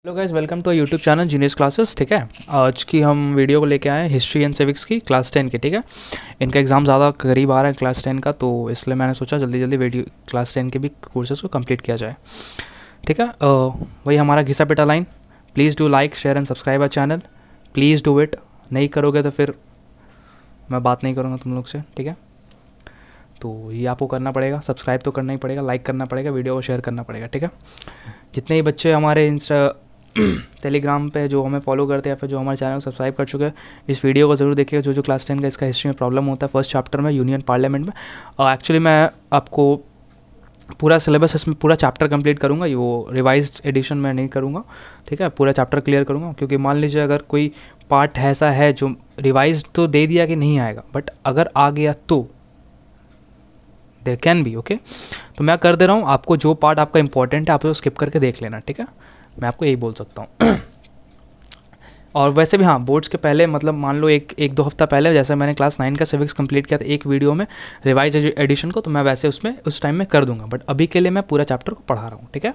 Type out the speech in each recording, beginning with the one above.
Hello guys, welcome to YouTube channel Genius Classes. ठीक है, आज की हम वीडियो को लेके आए हैं हिस्ट्री एंड सिविक्स की क्लास 10 की। ठीक है, इनका एग्ज़ाम ज़्यादा करीब आ रहा है क्लास 10 का, तो इसलिए मैंने सोचा जल्दी जल्दी वीडियो क्लास 10 के भी कोर्सेज़ को कंप्लीट किया जाए। ठीक है, वही हमारा घिसा पिटा line, please do like share and subscribe our channel, please do it. नहीं करोगे तो फिर मैं बात नहीं करूँगा तुम लोग से। ठीक है, तो ये आपको करना पड़ेगा, सब्सक्राइब तो करना ही पड़ेगा, लाइक करना पड़ेगा, वीडियो को शेयर करना पड़ेगा। ठीक है, जितने ही बच्चे हमारे इंस्टा टेलीग्राम पे जो हमें फॉलो करते हैं या फिर जो हमारे चैनल को सब्सक्राइब कर चुके हैं, इस वीडियो को ज़रूर देखिएगा। जो क्लास 10 का इसका हिस्ट्री में प्रॉब्लम होता है फर्स्ट चैप्टर में यूनियन पार्लियामेंट में, और एक्चुअली मैं आपको पूरा सिलेबस इसमें पूरा चैप्टर कंप्लीट करूँगा, ये वो रिवाइज्ड एडिशन में नहीं करूँगा। ठीक है, पूरा चैप्टर क्लियर करूँगा, क्योंकि मान लीजिए अगर कोई पार्ट ऐसा है जो रिवाइज तो दे दिया कि नहीं आएगा, बट अगर आ गया तो देर कैन बी ओके। तो मैं कर दे रहा हूँ, आपको जो पार्ट आपका इंपॉर्टेंट है आप उसको स्किप करके देख लेना। ठीक है, मैं आपको यही बोल सकता हूँ। और वैसे भी हाँ, बोर्ड्स के पहले मतलब मान लो एक दो हफ्ता पहले जैसे मैंने क्लास 9 का सिविक्स कंप्लीट किया था एक वीडियो में रिवाइज एडिशन को, तो मैं वैसे उसमें उस टाइम में कर दूंगा, बट अभी के लिए मैं पूरा चैप्टर को पढ़ा रहा हूँ। ठीक है,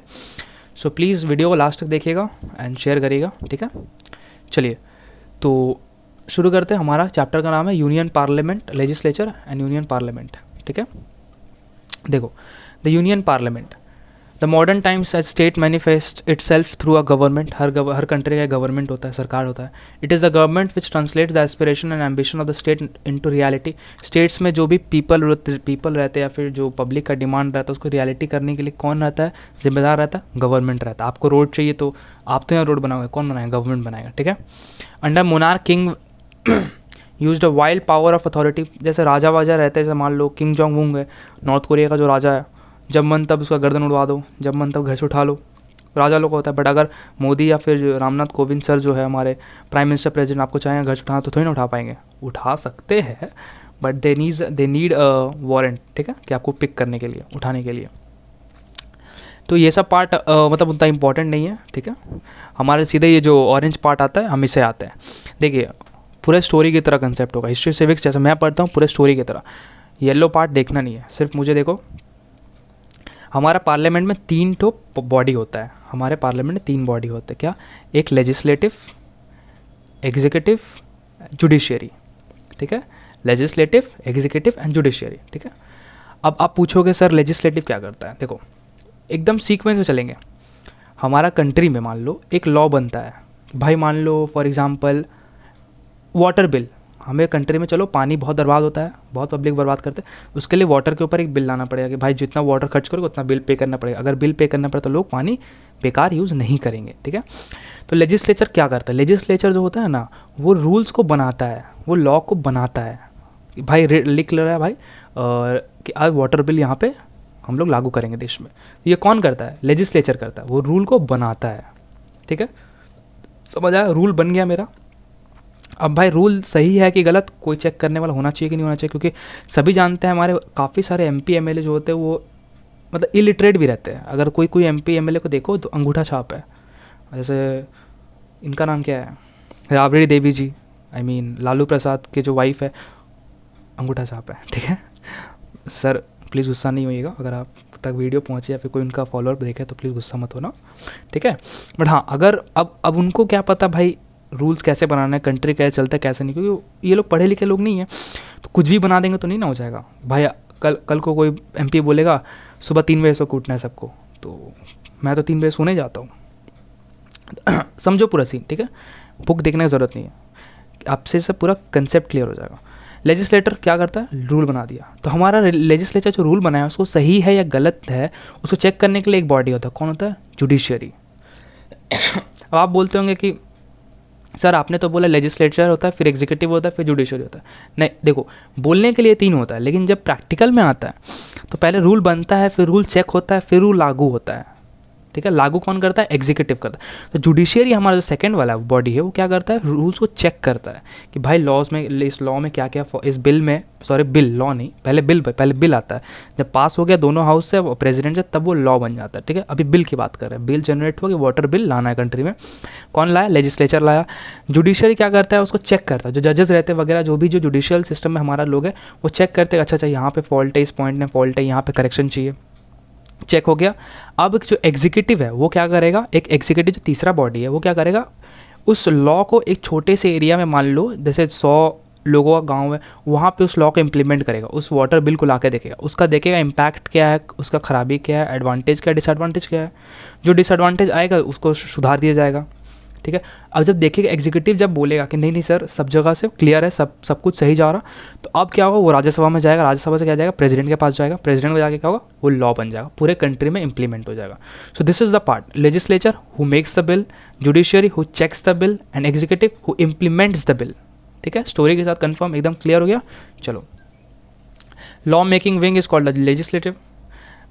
सो प्लीज़ वीडियो को लास्ट तक देखिएगा एंड शेयर करिएगा। ठीक है, चलिए तो शुरू करते हैं। हमारा चैप्टर का नाम है union parliament, legislature and union parliament. ठीक है, देखो, the union parliament, the modern times as state manifest itself through a government. हर कंट्री का गवर्नमेंट होता है, सरकार होता है। It is the government which translates the aspiration and ambition of the state into reality. States में जो भी पीपल रहते हैं या फिर जो पब्लिक का डिमांड रहता है उसको रियलिटी करने के लिए कौन रहता है, जिम्मेदार रहता है, गवर्नमेंट रहता है। आपको रोड चाहिए तो आप तो यहाँ रोड बनाओगे, कौन बनाएगा, गवर्नमेंट बनाएगा। ठीक है, under monarch king use a wild power of authority. जैसे राजा वाजा रहते हैं, जैसे मान लो किंग जोंग वुंग है, नॉर्थ कोरिया का जो राजा है, जब मन तब उसका गर्दन उड़वा दो, जब मन तब घर से उठा लो, राजा लोग को होता है। बट अगर मोदी या फिर रामनाथ कोविंद सर जो है हमारे प्राइम मिनिस्टर प्रेसिडेंट आपको चाहें घर से उठाना तो थोड़ी ना उठा पाएंगे, उठा सकते हैं, बट दे नीड वारंट। ठीक है, कि आपको पिक करने के लिए, उठाने के लिए। तो ये सब पार्ट मतलब उतना इंपॉर्टेंट नहीं है। ठीक है, हमारे सीधे ये जो ऑरेंज पार्ट आता है हम इसे आते हैं। देखिए, पूरे स्टोरी की तरह कंसेप्ट होगा, हिस्ट्री सिविक्स जैसे मैं पढ़ता हूँ पूरे स्टोरी की तरह। येलो पार्ट देखना नहीं है, सिर्फ मुझे देखो। हमारा पार्लियामेंट में 3 तो बॉडी होता है, हमारे पार्लियामेंट में 3 बॉडी होते हैं। क्या? एक लेजिस्लेटिव, एग्जीक्यूटिव, जुडिशियरी। ठीक है, लेजिस्लेटिव, एग्जीक्यूटिव एंड जुडिशियरी। ठीक है, अब आप पूछोगे सर लेजिस्लेटिव क्या करता है? देखो, एकदम सीक्वेंस में चलेंगे। हमारा कंट्री में मान लो एक लॉ बनता है, भाई मान लो फॉर एग्जांपल वाटर बिल। हमें कंट्री में चलो पानी बहुत बर्बाद होता है, बहुत पब्लिक बर्बाद करते हैं, उसके लिए वाटर के ऊपर एक बिल लाना पड़ेगा कि भाई जितना वाटर खर्च करोगे उतना बिल पे करना पड़ेगा। अगर बिल पे करना पड़े तो लोग पानी बेकार यूज़ नहीं करेंगे। ठीक है, तो लेजिस्लेचर क्या करता है? लेजिस्लेचर जो होता है ना, वो रूल्स को बनाता है, वो लॉ को बनाता है। भाई लिख ले रहा है भाई कि आज वाटर बिल यहाँ पे हम लोग लागू करेंगे देश में। ये कौन करता है? लेजिस्लेचर करता है, वो रूल को बनाता है। ठीक है, समझ आया? रूल बन गया मेरा। अब भाई रूल सही है कि गलत, कोई चेक करने वाला होना चाहिए कि नहीं होना चाहिए, क्योंकि सभी जानते हैं हमारे काफ़ी सारे एमपी एमएलए जो होते हैं वो मतलब इलिटरेट भी रहते हैं। अगर कोई एमपी एमएलए को देखो तो अंगूठा छाप है। जैसे इनका नाम क्या है, राबड़ी देवी जी, आई मीन लालू प्रसाद के जो वाइफ है, अंगूठा छाप है। ठीक है सर, प्लीज़ गुस्सा नहीं होइएगा, अगर आप तक वीडियो पहुँचे या फिर कोई उनका फॉलोअर देखे तो प्लीज़ गुस्सा मत होना। ठीक है, बट हाँ, अगर अब उनको क्या पता भाई रूल्स कैसे बनाना है, कंट्री कैसे चलता है कैसे नहीं, क्योंकि ये लोग पढ़े लिखे लोग नहीं हैं, तो कुछ भी बना देंगे तो नहीं ना हो जाएगा भाई। कल को कोई एमपी बोलेगा सुबह 3 बजे से कूटना है सबको, तो मैं तो 3 बजे सोने जाता हूँ। समझो पूरा सीन। ठीक है, बुक देखने की ज़रूरत नहीं है, आपसे सब पूरा कंसेप्ट क्लियर हो जाएगा। लेजिस्लेटर क्या करता है? रूल बना दिया। तो हमारा लेजिस्लेचर जो रूल बनाया उसको सही है या गलत है उसको चेक करने के लिए एक बॉडी होता है। कौन होता है? जुडिशियरी। अब आप बोलते होंगे कि सर आपने तो बोला लेजिस्लेचर होता है, फिर एग्जीक्यूटिव होता है, फिर जुडिशरी होता है। नहीं, देखो, बोलने के लिए 3 होता है, लेकिन जब प्रैक्टिकल में आता है तो पहले रूल बनता है, फिर रूल चेक होता है, फिर रूल लागू होता है। ठीक है, लागू कौन करता है? एग्जीक्यूटिव करता है। तो जुडिशियरी हमारा जो सेकंड वाला बॉडी है वो क्या करता है? रूल्स को चेक करता है कि भाई लॉज में, इस लॉ में क्या क्या, इस बिल में, सॉरी बिल, लॉ नहीं, पहले बिल आता है। जब पास हो गया दोनों हाउस से, प्रेसिडेंट से, तब वो लॉ बन जाता है। ठीक है, अभी बिल की बात कर रहे हैं, बिल जनरेट हुआ कि वाटर बिल लाना है कंट्री में, कौन लाया? लेजिस्लेचर लाया। जुडिशरी क्या करता है? उसको चेक करता है, जो जजेस रहते हैं वगैरह, जो भी जो जुडिशियल सिस्टम में हमारा लोग है वो चेक करते हैं, अच्छा अच्छा यहाँ पे फॉल्ट है, इस पॉइंट में फॉल्ट है, यहाँ पे करेक्शन चाहिए। चेक हो गया। अब जो एग्जीक्यूटिव है वो क्या करेगा, एक एग्जीक्यूटिव जो तीसरा बॉडी है वो क्या करेगा, उस लॉ को एक छोटे से एरिया में, मान लो जैसे 100 लोगों का गांव है, वहाँ पे उस लॉ को इम्प्लीमेंट करेगा, उस वाटर बिल को ला के देखेगा, उसका देखेगा इम्पैक्ट क्या है, उसका खराबी क्या है, एडवांटेज क्या है, डिसएडवांटेज क्या है। जो डिसएडवांटेज आएगा उसको सुधार दिया जाएगा, ठीक है। अब जब देखेगा एग्जीक्यूटिव, जब बोलेगा कि नहीं नहीं सर सब जगह से क्लियर है, सब कुछ सही जा रहा, तो अब क्या होगा, वो राज्यसभा में जाएगा, राज्यसभा से क्या जाएगा, प्रेसिडेंट के पास जाएगा, प्रेसिडेंट को जाके क्या होगा, वो लॉ बन जाएगा, पूरे कंट्री में इंप्लीमेंट हो जाएगा। So this is the part, legislature who makes the bill, judiciary who checks the bill, and executive who implements the bill. ठीक है, स्टोरी के साथ कंफर्म, एकदम क्लियर हो गया। चलो, law making wing is called the legislative,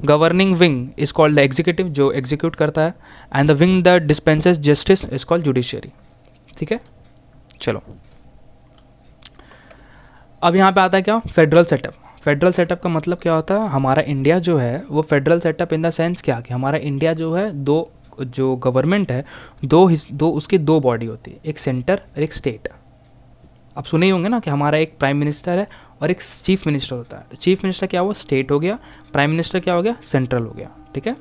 governing wing is called the executive जो execute करता है, and the wing that dispenses justice is called judiciary. ठीक है, चलो अब यहाँ पे आता है क्या, फेडरल सेटअप। फेडरल सेटअप का मतलब क्या होता है, हमारा इंडिया जो है वो federal setup in the sense क्या, कि हमारा इंडिया जो है दो, जो गवर्नमेंट है दो उसकी दो बॉडी होती है, एक सेंटर और एक स्टेट। आप सुने ही होंगे ना कि हमारा एक प्राइम मिनिस्टर है और एक चीफ मिनिस्टर होता है। तो चीफ मिनिस्टर क्या हुआ, स्टेट हो गया, प्राइम मिनिस्टर क्या हो गया, सेंट्रल हो गया। ठीक है,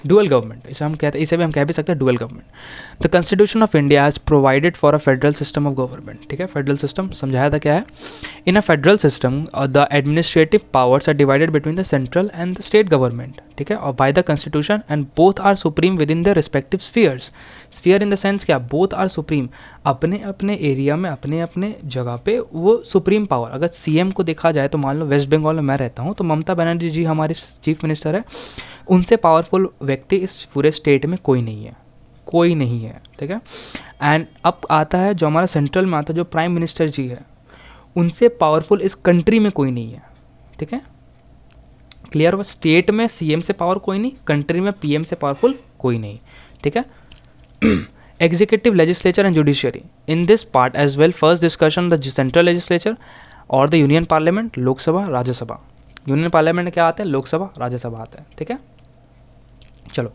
डुअल गवर्नमेंट इसे हम कहते हैं, इसे भी हम कह भी सकते हैं dual government. The constitution of India has provided for a federal system of government. ठीक है, फेडरल सिस्टम समझाया था क्या है, in a federal system the administrative powers are divided between the central and the state government. ठीक है, और by the constitution and both are supreme within the respective spheres. Sphere in the sense क्या, both are supreme, अपने अपने area में अपने अपने जगह पे वो सुप्रीम पावर। अगर सीएम को देखा जाए तो मान लो वेस्ट बंगाल में मैं रहता हूँ, तो ममता बनर्जी जी हमारी चीफ मिनिस्टर है, उनसे पावरफुल व्यक्ति इस पूरे स्टेट में कोई नहीं है, कोई नहीं है। ठीक है, एंड अब आता है जो हमारा सेंट्रल में आता है, जो प्राइम मिनिस्टर जी है, उनसे पावरफुल इस कंट्री में कोई नहीं है। ठीक है, क्लियर हुआ, स्टेट में सीएम से पावर कोई नहीं, कंट्री में पीएम से पावरफुल कोई नहीं। ठीक है, executive, legislature and judiciary in this part as well. First discussion the central legislature और the union parliament, Lok Sabha Rajya Sabha. Union parliament क्या आते हैं, लोकसभा राज्यसभा आता है। ठीक है, चलो,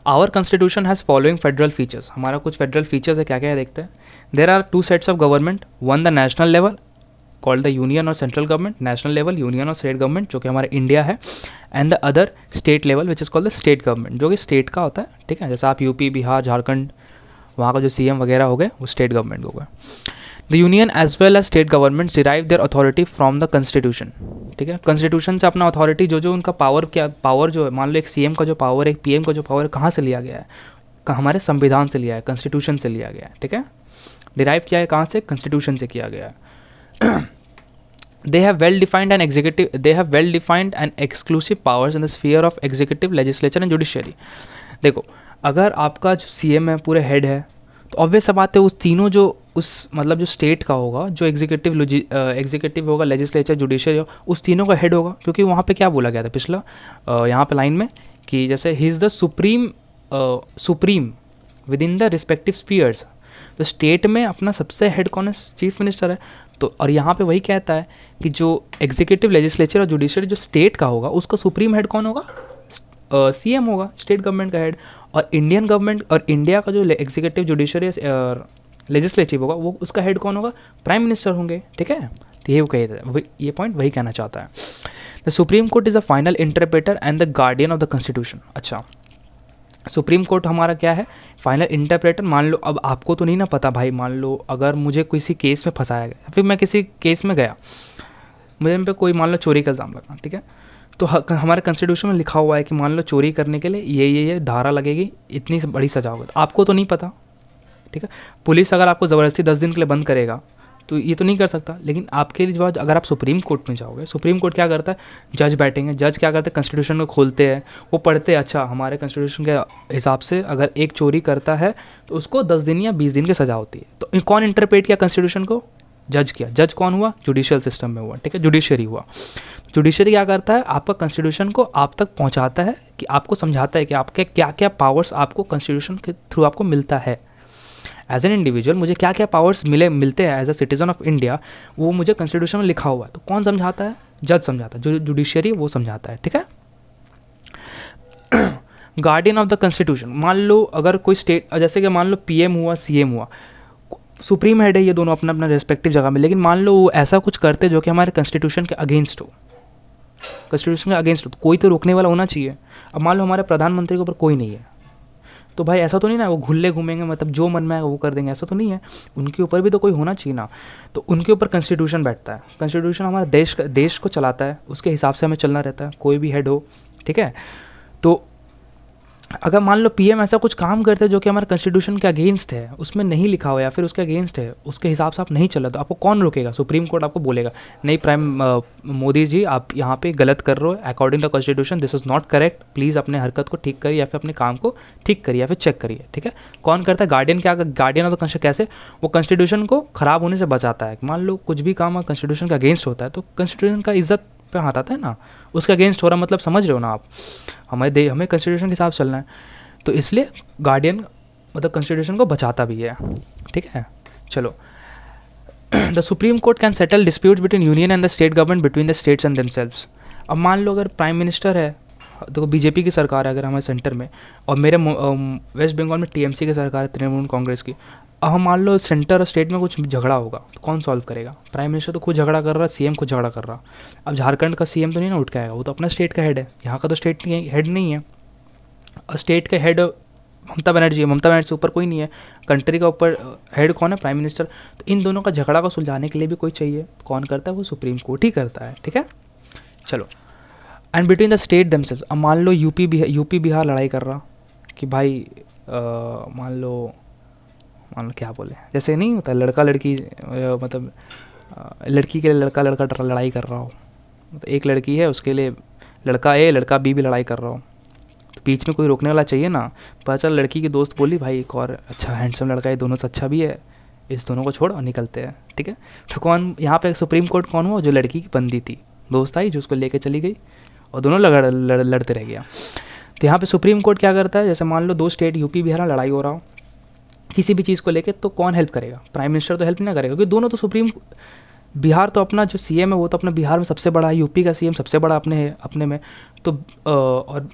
our constitution has following federal features. हमारा कुछ फेडरल फीचर्स है, क्या क्या है देखते हैं। There are two sets of government, one the national level called the union और central government, national level union और स्टेट गवर्नमेंट जो कि हमारा इंडिया है, and the other state level which is called the state government, जो कि state का होता है। ठीक है, जैसे आप यूपी, बिहार, झारखंड, वहाँ का जो सीएम वगैरह हो गए वो स्टेट गवर्नमेंट हो गए। The union as well as state government derive their authority from the constitution. ठीक है, कॉन्स्टिट्यूशन से अपना अथॉरिटी, जो उनका पावर, क्या पावर जो है, मान लो एक सीएम का जो पावर है, एक पीएम का जो पावर है, कहाँ से लिया गया है, हमारे संविधान से लिया है, कॉन्स्टिट्यूशन से लिया गया है। ठीक है, डिराइव किया है कहाँ से, कॉन्स्टिट्यूशन से किया गया है। They have well defined and exclusive powers in the sphere of executive, legislature and judiciary. देखो, अगर आपका जो सीएम है पूरे हेड है, तो ऑब्वियस सा बात है उस तीनों जो उस मतलब जो स्टेट का होगा, जो एग्जीक्यूटिव होगा, लेजिस्लेचर, जुडिशरी होगा, उस तीनों का हेड होगा। क्योंकि वहाँ पे क्या बोला गया था पिछला यहाँ पे लाइन में, कि जैसे ही is the supreme within the respective spheres. तो स्टेट में अपना सबसे हेड कौन है, चीफ मिनिस्टर है। तो और यहाँ पे वही कहता है कि जो एग्जीक्यूटिव, लेजिस्लेचर और जुडिशरी जो स्टेट का होगा, उसका सुप्रीम हेड कौन होगा, सीएम होगा, स्टेट गवर्नमेंट का हेड। और इंडियन गवर्नमेंट और इंडिया का जो एग्जीक्यूटिव, जुडिशरी और लेजिस्लेटिव होगा, वो उसका हेड कौन होगा, प्राइम मिनिस्टर होंगे। ठीक है, तो ये वो कहता है, ये पॉइंट वही कहना चाहता है। The supreme court is the final interpreter and the guardian of the constitution. अच्छा, सुप्रीम कोर्ट हमारा क्या है, फाइनल इंटरप्रेटर। मान लो अब आपको तो नहीं ना पता भाई, मान लो अगर मुझे किसी केस में फंसाया गया, फिर मैं किसी केस में गया, मुझे पे कोई मान लो चोरी का इल्ज़ाम लगा। ठीक है, तो हमारे कॉन्स्टिट्यूशन में लिखा हुआ है कि मान लो चोरी करने के लिए ये धारा लगेगी, इतनी बड़ी सजा होगी। आपको तो नहीं पता। ठीक है, पुलिस अगर आपको ज़बरदस्ती 10 दिन के लिए बंद करेगा तो ये तो नहीं कर सकता। लेकिन आपके लिए जब अगर आप सुप्रीम कोर्ट में जाओगे, सुप्रीम कोर्ट क्या करता है, जज बैठेंगे, जज क्या करते हैं, कॉन्स्टिट्यूशन को खोलते हैं, वो पढ़ते हैं, अच्छा हमारे कॉन्स्टिट्यूशन के हिसाब से अगर एक चोरी करता है तो उसको 10 दिन या 20 दिन की सज़ा होती है। तो कौन इंटरप्रेट किया कॉन्स्टिट्यूशन को, जज किया। जज कौन हुआ, जुडिशियल सिस्टम में हुआ। ठीक है, जुडिशरी हुआ। जुडिशरी क्या करता है, आपका कॉन्स्टिट्यूशन को आप तक पहुँचाता है, कि आपको समझाता है कि आपके क्या क्या पावर्स आपको कॉन्स्टिट्यूशन के थ्रू आपको मिलता है। एज एन इंडिविजुअल मुझे क्या क्या पावर्स मिलते हैं as a citizen of India, वो मुझे कॉन्स्टिट्यूशन में लिखा हुआ है। तो कौन समझाता है, जज समझाता है, जो जुडिशरी वो समझाता है। ठीक है, गार्डियन ऑफ द कॉन्स्टिट्यूशन। मान लो अगर कोई स्टेट, जैसे कि मान लो पीएम हुआ, सीएम हुआ, सुप्रीम हेड है, ये दोनों अपना अपना रेस्पेक्टिव जगह में, लेकिन मान लो वो ऐसा कुछ करते जो कि हमारे कॉन्स्टिट्यूशन के अगेंस्ट हो, कॉन्स्टिट्यूशन के अगेंस्ट हो तो कोई तो रोकने वाला होना चाहिए। अब मान लो हमारे प्रधानमंत्री के ऊपर कोई नहीं है, तो भाई ऐसा तो नहीं ना वो घुल्ले घूमेंगे, मतलब जो मन में आएगा वो कर देंगे, ऐसा तो नहीं है। उनके ऊपर भी तो कोई होना चाहिए ना। तो उनके ऊपर कॉन्स्टिट्यूशन बैठता है। कॉन्स्टिट्यूशन हमारा देश को चलाता है, उसके हिसाब से हमें चलना रहता है, कोई भी हेड हो, ठीक है। तो अगर मान लो पीएम ऐसा कुछ काम करते हैं जो कि हमारे कॉन्स्टिट्यूशन के अगेंस्ट है, उसमें नहीं लिखा हुआ या फिर उसके अगेंस्ट है, उसके हिसाब से आप नहीं चला, तो आपको कौन रोकेगा? सुप्रीम कोर्ट आपको बोलेगा नहीं मोदी जी आप यहाँ पे गलत कर रहे हो, according to constitution this is not correct, please अपने हरकत को ठीक करिए या फिर अपने काम को ठीक करिए या फिर चेक करिए, ठीक है। कौन करता है? गार्डियन। क्या गार्डियन ऑफ द कॉन्स्टिट्यूशन? कैसे वो कॉन्स्टिट्यूशन को खराब होने से बचाता है। मान लो कुछ भी काम कॉन्स्टिट्यूशन के अगेंस्ट होता है तो कॉन्स्टिट्यूशन का इज्जत पे हाथ आता है ना, उसके अगेंस्ट हो रहा, मतलब समझ रहे हो ना आप, हमें कॉन्स्टिट्यूशन के हिसाब से चलना है। तो इसलिए गार्डियन मतलब कॉन्स्टिट्यूशन को बचाता भी है, ठीक है। चलो, the supreme court can settle disputes between union and the state government between the states and themselves. अब मान लो अगर प्राइम मिनिस्टर है, देखो बीजेपी की सरकार है अगर हमारे सेंटर में, और मेरे वेस्ट बंगाल में टीएमसी की सरकार है, तृणमूल कांग्रेस की। अब हम मान लो सेंटर और स्टेट में कुछ झगड़ा होगा तो कौन सॉल्व करेगा? प्राइम मिनिस्टर तो खुद झगड़ा कर रहा है, सीएम खुद झगड़ा कर रहा। अब झारखंड का सीएम तो नहीं ना उठ के आएगा, वो तो अपना स्टेट का हेड है, यहाँ का तो स्टेट हेड नहीं है। और स्टेट के हेड ममता बनर्जी है, ममता बनर्जी से ऊपर कोई नहीं है। कंट्री का ऊपर हेड कौन है? Prime minister. तो इन दोनों का झगड़ा को सुलझाने के लिए भी कोई चाहिए, कौन करता है? वो सुप्रीम कोर्ट ही करता है, ठीक है। चलो, and between the state themselves. अब मान लो यूपी बिहार लड़ाई कर रहा कि भाई मान लो क्या बोले, जैसे नहीं होता लड़का लड़की मतलब लड़की के लिए लड़का लड़ाई कर रहा हो, मतलब एक लड़की है उसके लिए लड़का ए लड़का बी भी लड़ाई कर रहा हो, तो बीच में कोई रोकने वाला चाहिए ना। पता चल लड़की की दोस्त बोली भाई एक और अच्छा हैंडसम लड़का है, दोनों से अच्छा भी है, इस दोनों को छोड़ और निकलते हैं, ठीक है। तो कौन यहाँ पे सुप्रीम कोर्ट कौन हुआ? जो लड़की की बंदी थी, दोस्त आई जो उसको लेके चली गई और दोनों लड़ते रह गया। तो यहाँ पे सुप्रीम कोर्ट क्या करता है? जैसे मान लो दो स्टेट यूपी बिहार लड़ाई हो रहा हो किसी भी चीज़ को लेके, तो कौन हेल्प करेगा? प्राइम मिनिस्टर तो हेल्प नहीं करेगा, क्योंकि दोनों तो सुप्रीम, बिहार तो अपना जो सीएम है वो तो अपना बिहार में सबसे बड़ा है, यूपी का सीएम सबसे बड़ा अपने में, तो और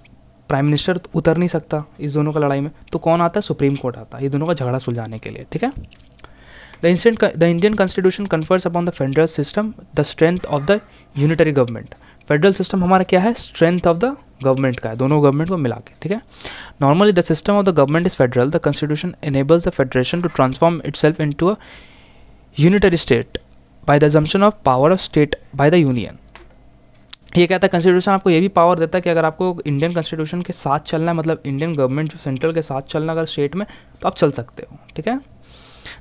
प्राइम मिनिस्टर तो उतर नहीं सकता इस दोनों का लड़ाई में, तो कौन आता है? सुप्रीम कोर्ट आता है ये दोनों का झगड़ा सुलझाने के लिए, ठीक है। The Indian constitution confers upon the federal system the strength of the unitary government. Federal system हमारा क्या है? स्ट्रेंथ ऑफ द गवर्नमेंट का है, दोनों गवर्नमेंट को मिला के, ठीक है। Normally the system of the government is federal, the constitution enables the federation to transform itself into a unitary state by the assumption of power of state by the union. ये कहता है constitution आपको ये भी power देता है कि अगर आपको इंडियन कॉन्स्टिट्यूशन के साथ चलना है, मतलब इंडियन गवर्नमेंट जो सेंट्रल के साथ चलना अगर स्टेट में, तो आप चल सकते हो, ठीक है।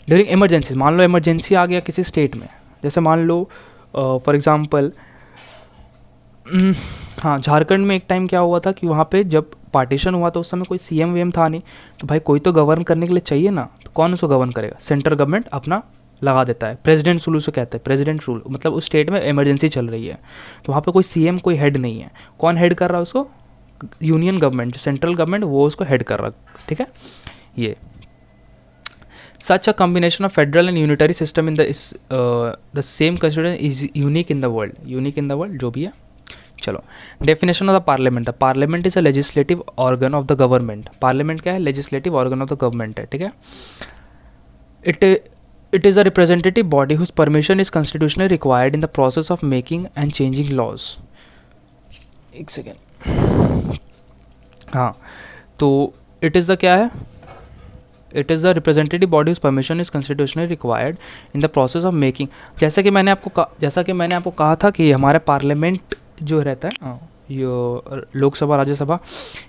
ड्यूरिंग इमरजेंसी, मान लो इमरजेंसी आ गया किसी स्टेट में, जैसे मान लो फॉर एग्जांपल हाँ झारखंड में एक टाइम क्या हुआ था कि वहाँ पे जब पार्टीशन हुआ तो उस समय कोई सीएम वीएम था नहीं, तो भाई कोई तो गवर्न करने के लिए चाहिए ना, तो कौन उसको गवर्न करेगा? सेंट्रल गवर्नमेंट अपना लगा देता है, प्रेसिडेंट रूल उसे कहते हैं, प्रेसिडेंट रूल, मतलब उस स्टेट में इमरजेंसी चल रही है तो वहाँ पे कोई सीएम कोई हेड नहीं है, कौन हेड कर रहा है उसको? यूनियन गवर्नमेंट, जो सेंट्रल गवर्नमेंट वो उसको हेड कर रहा है, ठीक है। ये such a combination of federal and unitary system in the same constitution is unique in the world, जो भी है। चलो, definition of the parliament. The parliament is a legislative organ of the government. Parliament क्या है? Legislative organ of the government है, ठीक है। It is a representative body whose permission is constitutionally required in the process of making and changing laws. एक second, हाँ, तो it is the क्या है? It is the representative body whose permission is constitutionally required in the process of making. जैसा कि मैंने आपको कहा था कि हमारे पार्लियामेंट जो रहता है ये लोकसभा राज्यसभा,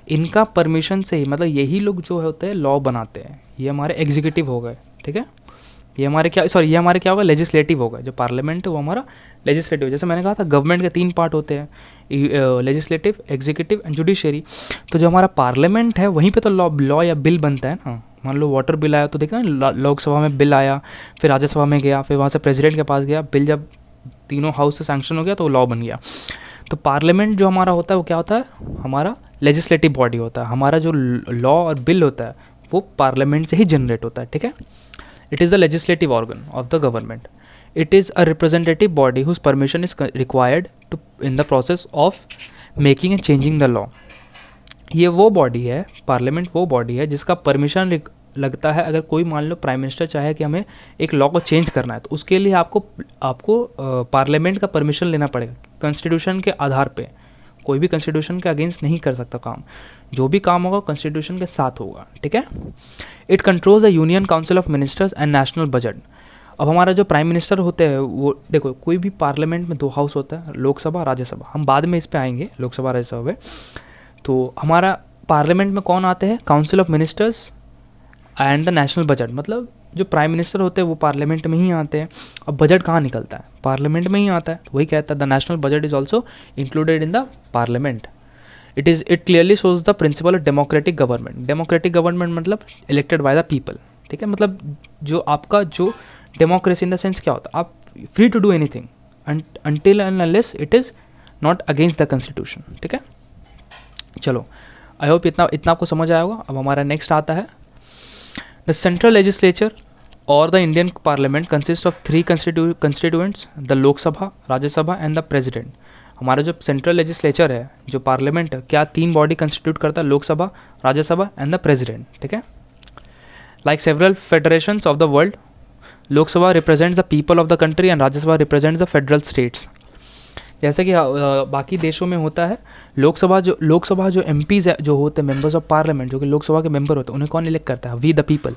इनका परमिशन से ही, मतलब यही लोग जो होते हैं लॉ बनाते हैं। ये हमारे एग्जीक्यूटिव हो गए, ठीक है। ये हमारे क्या होगा? लेजिस्लेटिव होगा। जो पार्लियामेंट है वो हमारा लेजिस्लेटिव। जैसे मैंने कहा था गवर्नमेंट के 3 पार्ट होते हैं, लेजिस्लेटिव, एग्जीक्यूटिव एंड जुडिशरी। तो जो हमारा पार्लियामेंट है वहीं पे तो लॉ या बिल बनता है ना। मान लो वाटर बिल आया तो देखा ना, लोकसभा में बिल आया, फिर राज्यसभा में गया, फिर वहाँ से प्रेसिडेंट के पास गया, बिल जब तीनों हाउस से सैंक्शन हो गया तो वो लॉ बन गया। तो पार्लियामेंट जो हमारा होता है वो क्या होता है? हमारा लेजिस्लेटिव बॉडी होता है। हमारा जो लॉ और बिल होता है वो पार्लियामेंट से ही जनरेट होता है, ठीक है। It is the legislative organ of the government. It is a representative body whose permission is required to in the process of making and changing the law. ये वो बॉडी है, पार्लियामेंट वो body है जिसका परमिशन लगता है। अगर कोई मान लो प्राइम मिनिस्टर चाहे कि हमें एक लॉ को चेंज करना है तो उसके लिए आपको पार्लियामेंट का परमिशन लेना पड़ेगा। कॉन्स्टिट्यूशन के आधार पे, कोई भी कॉन्स्टिट्यूशन के अगेंस्ट नहीं कर सकता काम, जो भी काम होगा कॉन्स्टिट्यूशन के साथ होगा, ठीक है। It controls the union council of ministers and national budget. अब हमारा जो प्राइम मिनिस्टर होते हैं वो, देखो कोई भी पार्लियामेंट में 2 हाउस होता है, लोकसभा राज्यसभा, हम बाद में इस पे आएंगे लोकसभा राज्यसभा में। तो हमारा पार्लियामेंट में कौन आते हैं, council of ministers and the national budget, मतलब जो प्राइम मिनिस्टर होते हैं वो पार्लियामेंट में ही आते हैं। अब बजट कहाँ निकलता है, पार्लियामेंट में ही आता है, तो वही कहता है the national budget is also included in the parliament. It clearly shows the principle of democratic government. Democratic government मतलब इलेक्टेड बाय द पीपल, ठीक है। मतलब जो आपका जो डेमोक्रेसी इन द सेंस क्या होता है, आप free to do anything until and unless it is not against the constitution, ठीक है। चलो, आई होप इतना आपको समझ आया होगा। अब हमारा नेक्स्ट आता है द सेंट्रल लेजिस्लेचर और the Indian parliament consist of 3 constituents, the Lok Sabha, Rajya Sabha and the president. हमारा जो सेंट्रल लेजिस्लेचर है, जो पार्लियामेंट है, क्या 3 बॉडी कंस्टिट्यूट करता है, Lok Sabha, Rajya Sabha and the president, ठीक है। Like several federations of the world, Lok Sabha represents the people of the country and Rajya Sabha represents the federal states. जैसे कि बाकी देशों में होता है, लोकसभा जो एमपीज जो होते हैं, मेंबर्स ऑफ पार्लियामेंट, जो कि लोकसभा के मेंबर होते हैं, उन्हें कौन इलेक्ट करता है, वी द पीपल।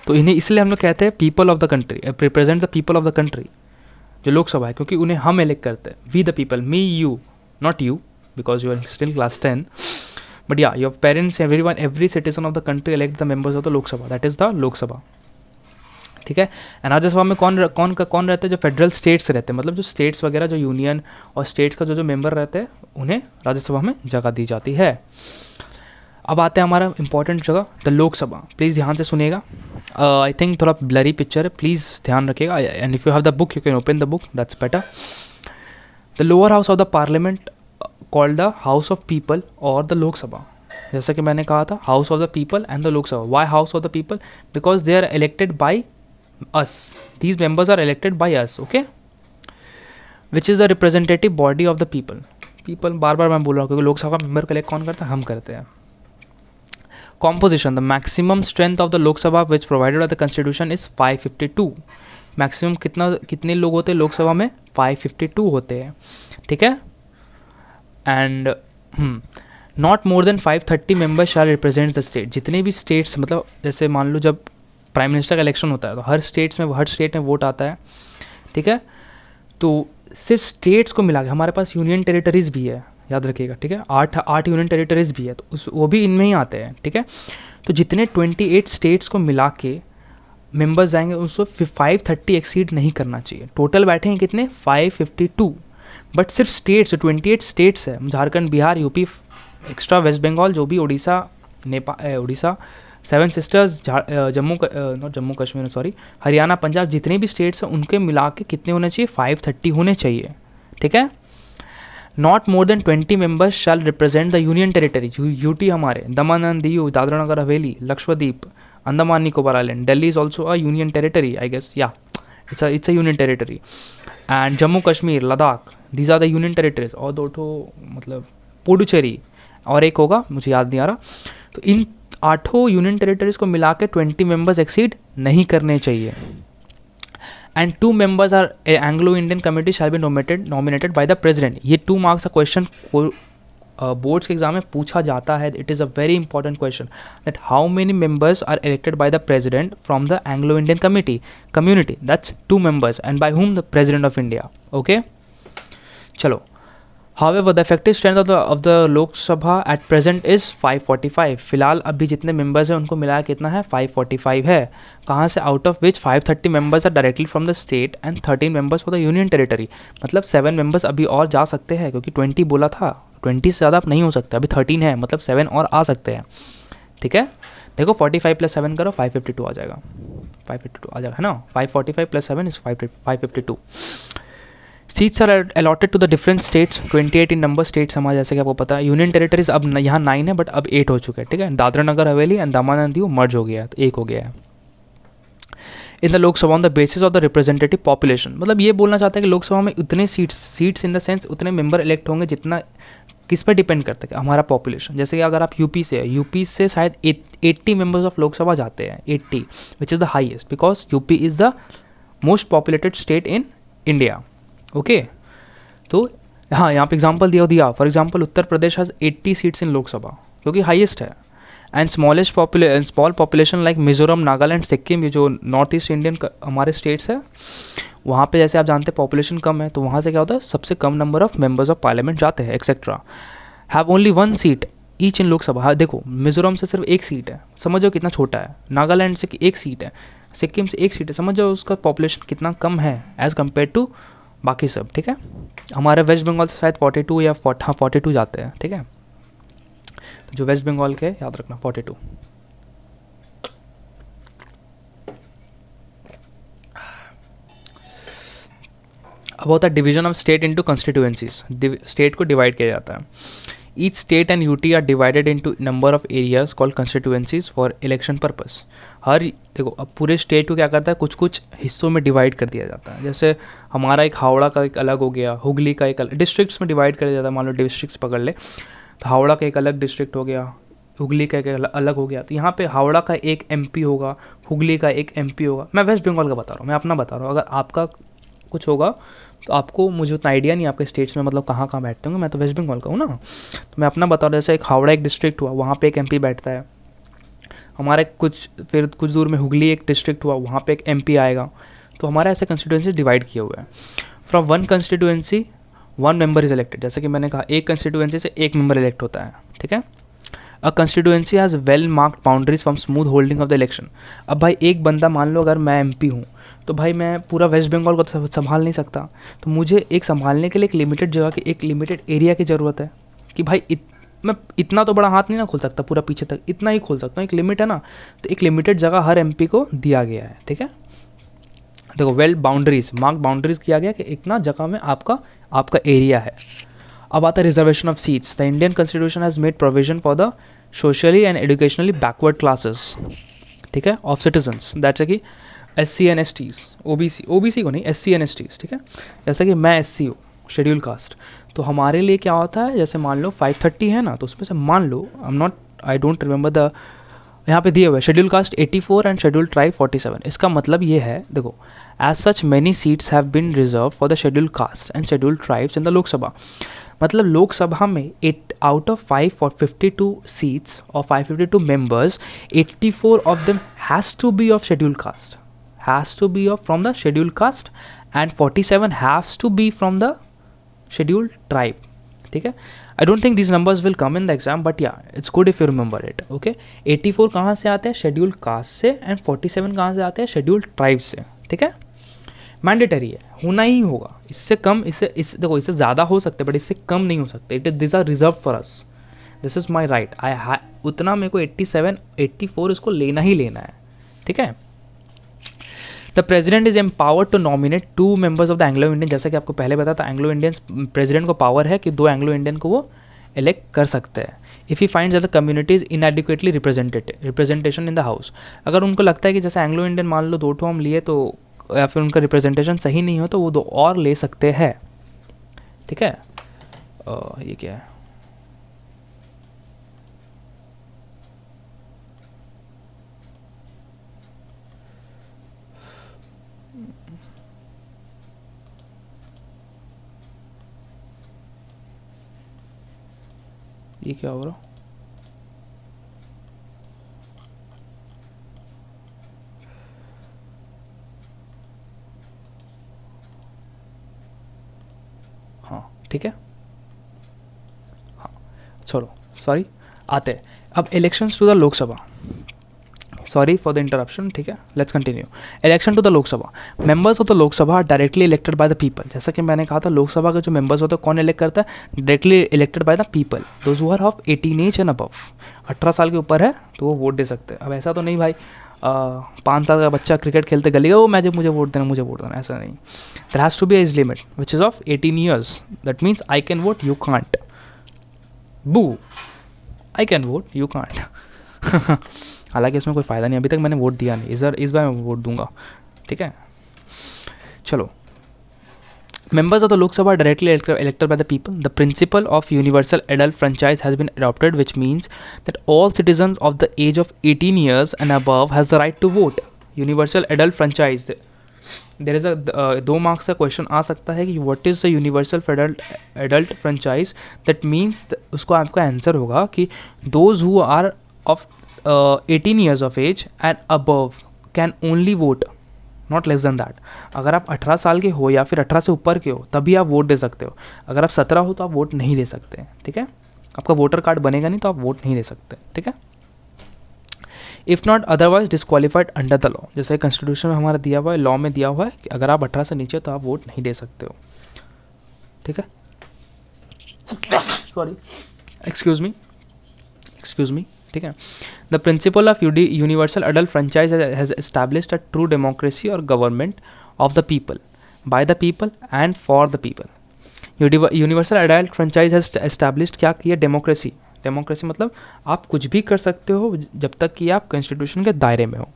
तो इन्हें इसलिए हम लोग कहते हैं people of the country, represent the people of the country, जो लोकसभा है, क्योंकि उन्हें हम इलेक्ट करते हैं, we the people, me you, not you because you are still class 10, but या your parents, everyone, every citizen of the country elect the members of the Lok Sabha, that is the Lok Sabha, ठीक है। एंड राज्यसभा में कौन रहते हैं, जो फेडरल स्टेट्स रहते हैं, मतलब जो स्टेट्स वगैरह, जो यूनियन और स्टेट्स का जो मेंबर रहते हैं, उन्हें राज्यसभा में जगह दी जाती है। अब आते हैं हमारा इंपॉर्टेंट जगह, द लोकसभा। प्लीज़ ध्यान से सुनिएगा, आई थिंक थोड़ा ब्लरी पिक्चर है, प्लीज़ ध्यान रखिएगा, and if you have the book you can open the book, that's better. The lower house of the parliament called the house of people or the Lok Sabha. जैसा कि मैंने कहा था, house of the people and the Lok Sabha. Why house of the people? Because they are elected by us, these members are elected by us, okay, which is the representative body of the people बार बार मैं बोल रहा हूँ, क्योंकि Lok Sabha member collect कौन करता है, हम करते हैं। Composition, the maximum strength of the Lok Sabha which provided by the constitution is 552. Maximum कितने लोग होते हैं लोकसभा में, 552 होते हैं, ठीक है। And not more than 530 members shall represent the state. जितने भी स्टेट्स, मतलब जैसे मान लो जब प्राइम मिनिस्टर का इलेक्शन होता है तो हर स्टेट में वोट आता है, ठीक है। तो सिर्फ स्टेट्स को मिला के, हमारे पास यूनियन टेरिटरीज भी है, याद रखिएगा, ठीक है। 8 यूनियन टेरिटरीज भी है, तो वो भी इनमें ही आते हैं, ठीक है। तो जितने 28 स्टेट्स को मिला के मेंबर्स जाएंगे, उसको 530 एक्सीड नहीं करना चाहिए। टोटल बैठे हैं कितने, 552, बट सिर्फ स्टेट्स, 28 स्टेट्स है, झारखंड, बिहार, यूपी, एक्स्ट्रा वेस्ट बंगाल, जो भी उड़ीसा, नेपाल, उड़ीसा, 7 सिस्टर्स, जम्मू कश्मीर सॉरी, हरियाणा, पंजाब, जितने भी स्टेट्स हैं उनके मिला के कितने होने चाहिए, 530 होने चाहिए, ठीक है। Not more than 20 members shall represent the union territories, UT हमारे, Daman and Diu, Dadra Nagar Haveli, Lakshadweep, Andaman Nicobar island, Delhi is also a union territory, I guess, या it's a union territory, and Jammu Kashmir, Ladakh, these are the union territories. और 2 मतलब पुडुचेरी और एक होगा, मुझे याद नहीं आ रहा। तो इन 8 यूनियन टेरिटरीज को मिला के 20 मेंबर्स एक्सीड नहीं करने चाहिए। And 2 members are Anglo Indian committee shall be nominated by the president. ये 2 मार्क्स का क्वेश्चन बोर्ड्स के एग्जाम में पूछा जाता है। It is a very important question that how many members are elected by the president from the Anglo Indian community, that's 2 members, and by whom the president of India, okay. चलो, However, the effective strength of the Lok Sabha at present is 545. फिलहाल अभी जितने members हैं उनको मिलाया कितना है, 545 है। कहाँ से, out of which 530 members are directly from the state and 13 members for the union territory. मतलब 7 मेंबर्स अभी और जा सकते हैं, क्योंकि 20 बोला था, 20 से ज़्यादा नहीं हो सकता, अभी 13 है, मतलब 7 और आ सकते हैं, ठीक है। देखो 45 + 7 करो, 552 आ जाएगा, 552 आ जाएगा, है ना। 545 + 7 is 552। Seats are allotted to the different states, 28 in number states हमारे, जैसे कि आपको पता है। यूनियन टेरिटरीज अब यहाँ 9 है, बट अब 8 हो चुके हैं, ठीक है। दादरा नगर हवेली एंड दमन एंड दीव मर्ज हो गया है, तो 1 हो गया है। इन the Lok Sabha on the basis of the representative population, मतलब ये बोलना चाहते हैं कि लोकसभा में उतने सीट्स इन द सेंस उतने मेंबर इलेक्ट होंगे जितना, किस पर डिपेंड करता है, हमारा पॉपुलेशन। जैसे कि अगर आप यूपी से शायद 80 मेंबर्स ऑफ लोकसभा जाते हैं, 80, which is the highest, because UP is the most populated state in India, okay. तो हाँ यहाँ पे एग्जांपल दिया for example Uttar Pradesh has 80 seats in Lok Sabha, क्योंकि हाईएस्ट है। And small population like Mizoram, Nagaland, Sikkim, ये जो नॉर्थ ईस्ट इंडियन हमारे स्टेट्स है, वहाँ पे जैसे आप जानते हैं पॉपुलेशन कम है, तो वहाँ से क्या होता है, सबसे कम number of members of parliament जाते हैं etcetera. Have only 1 seat each in Lok Sabha. हाँ देखो, मिजोरम से सिर्फ 1 सीट है, समझो कितना छोटा है। नागालैंड से 1 सीट है, सिक्किम से 1 सीट है, समझ जाओ उसका पॉपुलेशन कितना कम है एज़ कम्पेयर टू बाकी सब। ठीक है, हमारे वेस्ट बंगाल से शायद 42 या 42 जाते हैं। ठीक है, तो जो वेस्ट बंगाल के याद रखना 42। अब होता है division of state into constituencies. State को डिवाइड किया जाता है। Each state and UT are divided into number of areas called constituencies for election purpose. हर देखो, अब पूरे स्टेट को क्या करता है, कुछ कुछ हिस्सों में डिवाइड कर दिया जाता है। जैसे हमारा एक हावड़ा का एक अलग हो गया, हुगली का एक अलग, डिस्ट्रिक्ट्स में डिवाइड कर दिया जाता है। मान लो डिस्ट्रिक्ट्स पकड़ ले, तो हावड़ा का एक अलग डिस्ट्रिक्ट हो गया, हुगली का एक अलग हो गया। तो यहाँ पे हावड़ा का एक एमपी होगा, हुगली का एक एमपी होगा। मैं वेस्ट बंगाल का बता रहा हूँ, मैं अपना बता रहा हूँ। अगर आपका कुछ होगा तो आपको, मुझे उतना आइडिया नहीं आपके स्टेट्स में मतलब कहाँ कहाँ बैठते होंगे, मैं तो वेस्ट बंगाल का हूँ ना, तो मैं अपना बता रहा हूँ। जैसे एक हावड़ा एक डिस्ट्रिक्ट हुआ, वहाँ पे एक एमपी बैठता है। हमारे फिर कुछ दूर में हुगली एक डिस्ट्रिक्ट हुआ, वहाँ पे एक एमपी आएगा। तो हमारा ऐसे कंस्टिट्यूएंसी डिवाइड किए हुए हैं। From 1 constituency 1 member is elected. जैसे कि मैंने कहा, एक कंस्टिट्यूएंसी से 1 मेंबर इलेक्ट होता है। ठीक है, a constituency has well marked boundaries from smooth holding of the election. अब भाई एक बंदा, मान लो अगर मैं एमपी हूँ, तो भाई मैं पूरा वेस्ट बंगाल को तो संभाल नहीं सकता, तो मुझे एक संभालने के लिए एक लिमिटेड जगह की, एक लिमिटेड एरिया की ज़रूरत है। कि भाई मैं इतना तो बड़ा हाथ नहीं ना खोल सकता पूरा पीछे तक, इतना ही खोल सकता हूँ, एक लिमिट है ना। तो एक लिमिटेड जगह हर एमपी को दिया गया है। ठीक है, देखो वेल बाउंड्रीज, मार्क बाउंड्रीज किया गया कि इतना जगह में आपका एरिया है। अब आता है reservation of seats. The Indian constitution has made provision for the socially and educationally backward classes, ठीक है, ऑफ सिटीजन्स, दैट्स कि SC एंड STs, OBC को नहीं, SC एंड STs। ठीक है, जैसा कि मैं SC हूँ, शेड्यूल कास्ट, तो हमारे लिए क्या होता है, जैसे मान लो 530 है ना, तो उसमें से मान लो आई डोंट रिमेंबर द, यहाँ पे दिए हुए schedule caste 84 and schedule tribe 47। इसका मतलब ये है, देखो, as such many seats have been reserve for the schedule caste and schedule tribes in the Lok Sabha. मतलब लोकसभा में 8 out of 552 सीट्स और 552 members, 84 of them has to be of scheduled caste, from the scheduled caste, and 47 has to be from the scheduled tribe. ठीक है, I don't think these numbers will come in the exam, but yeah, it's good if you remember it. Okay, 84 कहाँ से आते हैं, schedule caste से, and 47 कहाँ से आते हैं, शेड्यूल ट्राइब से। ठीक है, मैंडेटरी है, होना ही होगा। इससे कम, इससे देखो, इससे ज़्यादा हो सकते हैं, बट इससे कम नहीं हो सकते। This are reserve for us, this is my right. उतना मेरे को 87 84 इसको लेना ही लेना है। ठीक है, the president is empowered to nominate 2 members of the Anglo Indian. जैसा कि आपको पहले बताया था, एंग्लो इंडियंस प्रेजिडेंट को पावर है कि 2 एंग्लो इंडियन को वो इलेक्ट कर सकते हैं। If he finds that the community is inadequately representation in the house. अगर उनको लगता है कि जैसे एंग्लो इंडियन मान लो 2 ठो हम लिए, तो या फिर उनका रिप्रेजेंटेशन सही नहीं हो, तो वो 2 और ले सकते हैं। ठीक है, ये क्या है, ये क्या हो रहा, हाँ ठीक है, हाँ छोड़ो, सॉरी, आते हैं अब elections to the Lok Sabha. Sorry for the interruption. ठीक है, let's continue. Election to the Lok Sabha, members of the Lok Sabha are directly elected by the people. जैसा कि मैंने कहा था, लोकसभा के जो मेंबर्स होते हैं कौन इलेक्ट करता है, directly elected by the people, those who are of 18 age and above. 18 साल के ऊपर है तो वो वोट दे सकते हैं। अब ऐसा तो नहीं भाई 5 साल का बच्चा क्रिकेट खेलते गलेगा, वो मुझे वोट देना, ऐसा नहीं। There has to be age limit which is of 18 years। That means I can vote, you can't. Boo, I can vote, you can't. हालांकि इसमें कोई फ़ायदा नहीं, अभी तक मैंने वोट दिया नहीं, इस बार मैं वोट दूंगा। ठीक है, चलो। Members of the Lok Sabha are directly elected by the people. The principle of universal adult franchise has been adopted, which means that all citizens of the age of 18 years and above has the right to vote. Universal adult franchise, there is a 2 marks का question आ सकता है कि what is the universal for adult franchise, that means उसको आपका answer होगा कि those who are of 18 years of age and above can only vote, not less than that. अगर आप 18 साल के हो या फिर 18 से ऊपर के हो तभी आप वोट दे सकते हो। अगर आप 17 हो तो आप वोट नहीं दे सकते, ठीक है। आपका वोटर कार्ड बनेगा नहीं तो आप वोट नहीं दे सकते, ठीक है। If not otherwise disqualified under the law, जैसे कॉन्स्टिट्यूशन में हमारा दिया हुआ है, लॉ में दिया हुआ है कि अगर आप 18 से नीचे तो आप वोट नहीं दे सकते हो, ठीक है। सॉरी, एक्सक्यूज मी, ठीक है। The principle of universal adult franchise has established a true democracy और government of the people, by the people and for the people. Universal adult franchise has established क्या किया, डेमोक्रेसी। डेमोक्रेसी मतलब आप कुछ भी कर सकते हो जब तक कि आप कॉन्स्टिट्यूशन के दायरे में हो,